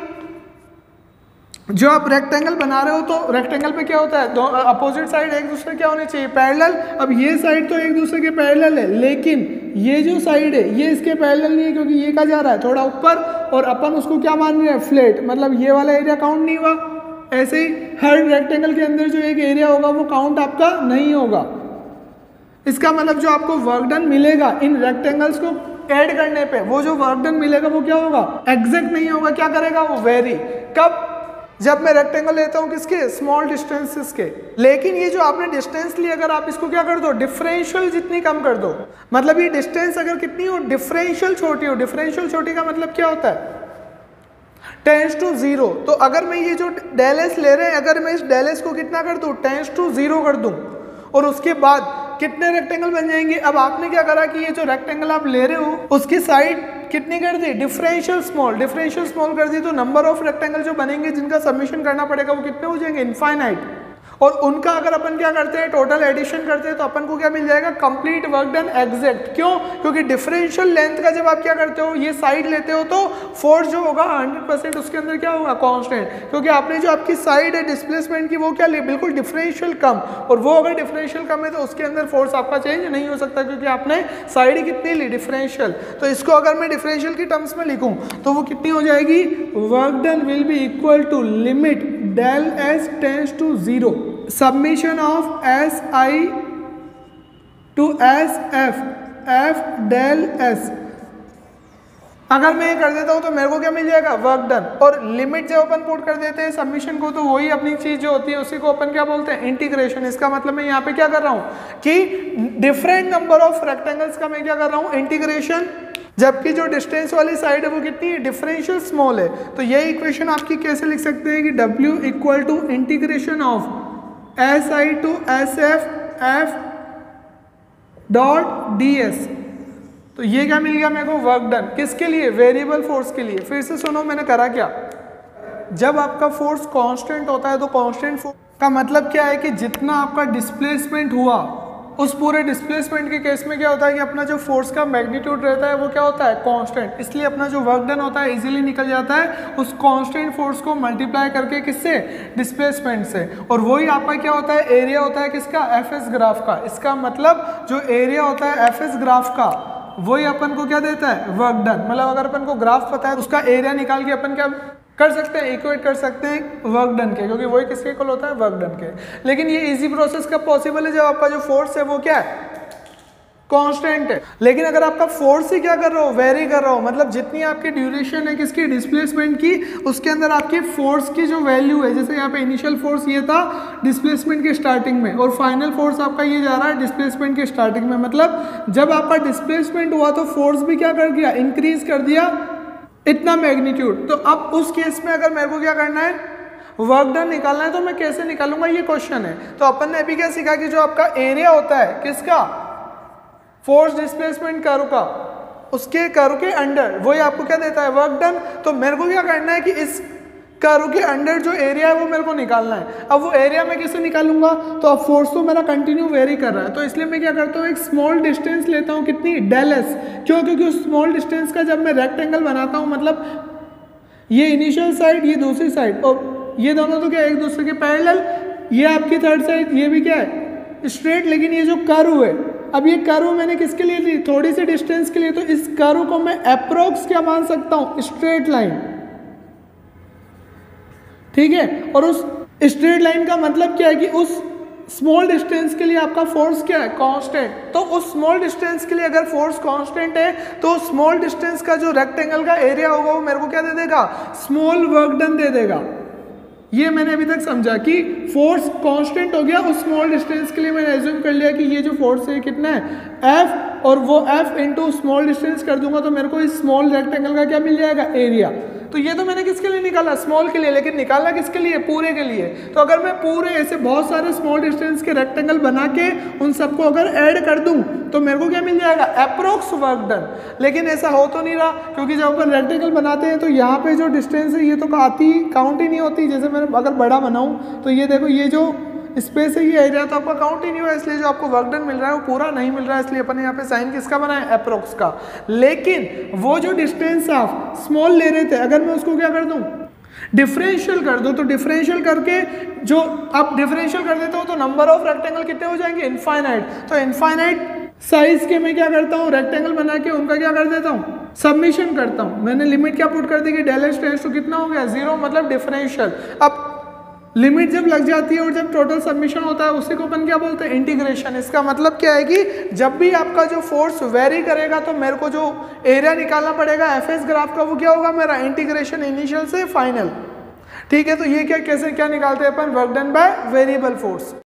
Speaker 1: जो आप रेक्टेंगल बना रहे हो तो रेक्टेंगल पे क्या होता है, दो अपोजिट साइड एक दूसरे क्या होने चाहिए, पैरेलल। अब ये साइड तो एक दूसरे के पैरेलल है, लेकिन ये जो साइड है ये इसके पैरेलल नहीं है, क्योंकि ये कहाँ जा रहा है, थोड़ा ऊपर, और अपन उसको क्या मान रहे हैं, फ्लैट। मतलब ये वाला एरिया काउंट नहीं हुआ। ऐसे ही हर रेक्टेंगल के अंदर जो एक एरिया होगा वो काउंट आपका नहीं होगा। इसका मतलब जो आपको वर्क डन मिलेगा इन रेक्टेंगल्स को ऐड करने पे, वो जो वर्क डन मिलेगा वो क्या होगा, एग्जैक्ट नहीं होगा। क्या करेगा वो, वेरी। कब, जब मैं रेक्टेंगल लेता हूं किसके, स्मॉल डिस्टेंसेस के। लेकिन ये जो आपने डिस्टेंस ली, अगर आप इसको क्या कर दो, डिफरेंशियल जितनी कम कर दो, मतलब ये डिस्टेंस अगर कितनी हो, डिफरेंशियल छोटी हो। डिफरेंशियल छोटी का मतलब क्या होता है, टेंस टू जीरो। तो अगर मैं ये जो डेल एस ले रहे हैं, अगर मैं इस डेल एस को कितना कर दूं, टेंस टू जीरो कर दूं, और उसके बाद कितने रेक्टेंगल बन जाएंगे। अब आपने क्या करा कि ये जो रेक्टेंगल आप ले रहे हो उसकी साइड कितनी कर दी, डिफरेंशियल स्मॉल। डिफरेंशियल स्मॉल कर दी तो नंबर ऑफ रेक्टेंगल जो बनेंगे जिनका सबमिशन करना पड़ेगा वो कितने हो जाएंगे, इनफाइनाइट। और उनका अगर अपन क्या करते हैं, टोटल एडिशन करते हैं, तो अपन को क्या मिल जाएगा, कंप्लीट वर्क डन एग्जैक्ट। क्यों? क्योंकि डिफरेंशियल लेंथ का जब आप क्या करते हो, ये साइड लेते हो, तो फोर्स जो होगा 100% उसके अंदर क्या होगा, कांस्टेंट। क्योंकि आपने जो आपकी साइड है डिस्प्लेसमेंट की वो क्या ली, बिल्कुल डिफरेंशियल कम। और वो अगर डिफरेंशियल कम है तो उसके अंदर फोर्स आपका चेंज नहीं हो सकता, क्योंकि आपने साइड कितनी ली, डिफरेंशियल। तो इसको अगर मैं डिफरेंशियल की टर्म्स में लिखूं तो वो कितनी हो जाएगी, work done will be equal to limit del S tends to zero, submission of S I to S F, F del S. अगर मैं ये कर देता हूं तो मेरे को क्या मिल जाएगा, वर्क डन। और लिमिट जब अपन पुट कर देते हैं सबमिशन को, तो वही अपनी चीज जो होती है उसी को अपन क्या बोलते हैं, इंटीग्रेशन। इसका मतलब मैं यहाँ पे क्या कर रहा हूं कि डिफरेंट नंबर ऑफ रेक्टेंगल्स का मैं क्या कर रहा हूं, इंटीग्रेशन। जबकि जो डिस्टेंस वाली साइड है वो कितनी है, डिफरेंशियल स्मॉल है। तो ये इक्वेशन आपकी कैसे लिख सकते हैं कि W equal to integration of S I to S F F dot D S. तो ये क्या मिल गया मेरे को, वर्क डन। किसके लिए, वेरिएबल फोर्स के लिए। फिर से सुनो मैंने करा क्या, जब आपका फोर्स कांस्टेंट होता है तो कांस्टेंट फोर्स का मतलब क्या है कि जितना आपका डिस्प्लेसमेंट हुआ उस पूरे डिस्प्लेसमेंट के केस में क्या होता है कि अपना जो फोर्स का मैग्नीट्यूड रहता है वो क्या होता है, कांस्टेंट। इसलिए अपना जो वर्क डन होता है इजीली निकल जाता है उस कांस्टेंट फोर्स को मल्टीप्लाई करके, किससे, डिस्प्लेसमेंट से। और वही आपका क्या होता है, एरिया होता है किसका, एफएस ग्राफ का। इसका मतलब जो एरिया होता है एफएस ग्राफ का वही अपन को क्या देता है, वर्क डन। मतलब अगर अपन को ग्राफ पता है उसका एरिया निकाल के अपन क्या कर सकते हैं, इक्वेट कर सकते हैं वर्क डन के, क्योंकि वही किसके इक्वल होता है, वर्क डन के। लेकिन ये इजी प्रोसेस कब पॉसिबल है, जब आपका जो फोर्स है वो क्या है, कांस्टेंट है। लेकिन अगर आपका फोर्स ही क्या कर रहा हो, वेरी कर रहा हो, मतलब जितनी आपकी ड्यूरेशन है किसकी, डिस्प्लेसमेंट की, उसके अंदर आपकी फोर्स की जो वैल्यू है, जैसे यहाँ पे इनिशियल फोर्स ये था डिस्प्लेसमेंट के स्टार्टिंग में, और फाइनल फोर्स आपका ये जा रहा है डिस्प्लेसमेंट के स्टार्टिंग में। मतलब जब आपका डिस्प्लेसमेंट हुआ तो फोर्स भी क्या कर दिया, इंक्रीज कर दिया इतना मैग्नीट्यूड। तो अब उस केस में अगर मेरे को क्या करना है, वर्क डन निकालना है, तो मैं कैसे निकालूंगा, ये क्वेश्चन है। तो अपन ने अभी क्या सीखा कि जो आपका एरिया होता है किसका, फोर्स डिस्प्लेसमेंट कर्व का, उसके कर्व के अंडर वही आपको क्या देता है, वर्क डन। तो मेरे को क्या करना है कि इस कर्व के अंडर जो एरिया है वो मेरे को निकालना है। अब वो एरिया मैं कैसे निकालूंगा, तो अब फोर्स तो मेरा कंटिन्यू वेरी कर रहा है, तो इसलिए मैं क्या करता हूँ, एक स्मॉल डिस्टेंस लेता हूँ, कितनी, डेल एस। क्यों, क्योंकि उस स्मॉल डिस्टेंस का जब मैं रेक्टेंगल बनाता हूँ, मतलब ये इनिशियल साइड, ये दूसरी साइड, और ये दोनों तो क्या एक दूसरे के पैरेलल, ये आपकी थर्ड साइड, ये भी क्या है, स्ट्रेट। लेकिन ये जो कर्व है, अब ये कर्व मैंने किसके लिए ली, थोड़ी सी डिस्टेंस के लिए, तो इस कर्व को मैं अप्रोक्स क्या मान सकता हूँ, स्ट्रेट लाइन, ठीक है। और उस स्ट्रेट लाइन का मतलब क्या है कि उस स्मॉल डिस्टेंस के लिए आपका फोर्स क्या है, कांस्टेंट। तो उस स्मॉल डिस्टेंस के लिए अगर फोर्स कांस्टेंट है तो स्मॉल डिस्टेंस का जो रेक्टेंगल का एरिया होगा वो मेरे को क्या दे देगा, स्मॉल वर्क डन दे देगा। ये मैंने अभी तक समझा कि फोर्स कांस्टेंट हो गया, उस स्मॉल डिस्टेंस के लिए मैंने एज्यूम कर लिया कि ये जो फोर्स है कितना है F, और वो F इंटू स्मॉल डिस्टेंस कर दूंगा तो मेरे को इस स्मॉल रेक्टेंगल का क्या मिल जाएगा, एरिया। तो ये तो मैंने किसके लिए निकाला, स्मॉल के लिए, लेकिन निकालना किसके लिए, पूरे के लिए। तो अगर मैं पूरे ऐसे बहुत सारे स्मॉल डिस्टेंस के रेक्टेंगल बना के उन सबको अगर ऐड कर दूं तो मेरे को क्या मिल जाएगा, अप्रोक्स वर्क डन। लेकिन ऐसा हो तो नहीं रहा, क्योंकि जब अपन रेक्टेंगल बनाते हैं तो यहाँ पे जो डिस्टेंस है ये तो आती काउंट ही नहीं होती। जैसे मैंने अगर बड़ा बनाऊँ तो ये देखो, ये जो स्पेस है ये एरिया तो आपका काउंट ही नहीं हुआ, इसलिए जो आपको वर्क डन मिल रहा है वो पूरा नहीं मिल रहा है, इसलिए अपन यहाँ पे साइन किसका बनाया, अप्रोक्स का। लेकिन वो जो डिस्टेंस आप स्मॉल ले रहे थे, अगर मैं उसको क्या कर दूं, डिफरेंशियल कर दो, तो डिफरेंशियल करके जो आप डिफरेंशियल कर देते हो तो नंबर ऑफ रेक्टेंगल कितने हो जाएंगे, इनफाइनाइट। तो इनफाइनाइट साइज के मैं क्या करता हूँ, रेक्टेंगल बना के उनका क्या कर देता हूँ, सबमिशन करता हूँ। मैंने लिमिट क्या पुट कर दी कि डेल एच टेंड्स टू कितना हो गया, 0, मतलब डिफरेंशियल। अब लिमिट जब लग जाती है और जब टोटल सबमिशन होता है उसी को अपन क्या बोलते हैं, इंटीग्रेशन। इसका मतलब क्या है कि जब भी आपका जो फोर्स वेरी करेगा तो मेरे को जो एरिया निकालना पड़ेगा एफएस ग्राफ का, वो क्या होगा मेरा, इंटीग्रेशन इनिशियल से फाइनल। ठीक है, तो ये क्या कैसे क्या निकालते हैं अपन, work done by variable force.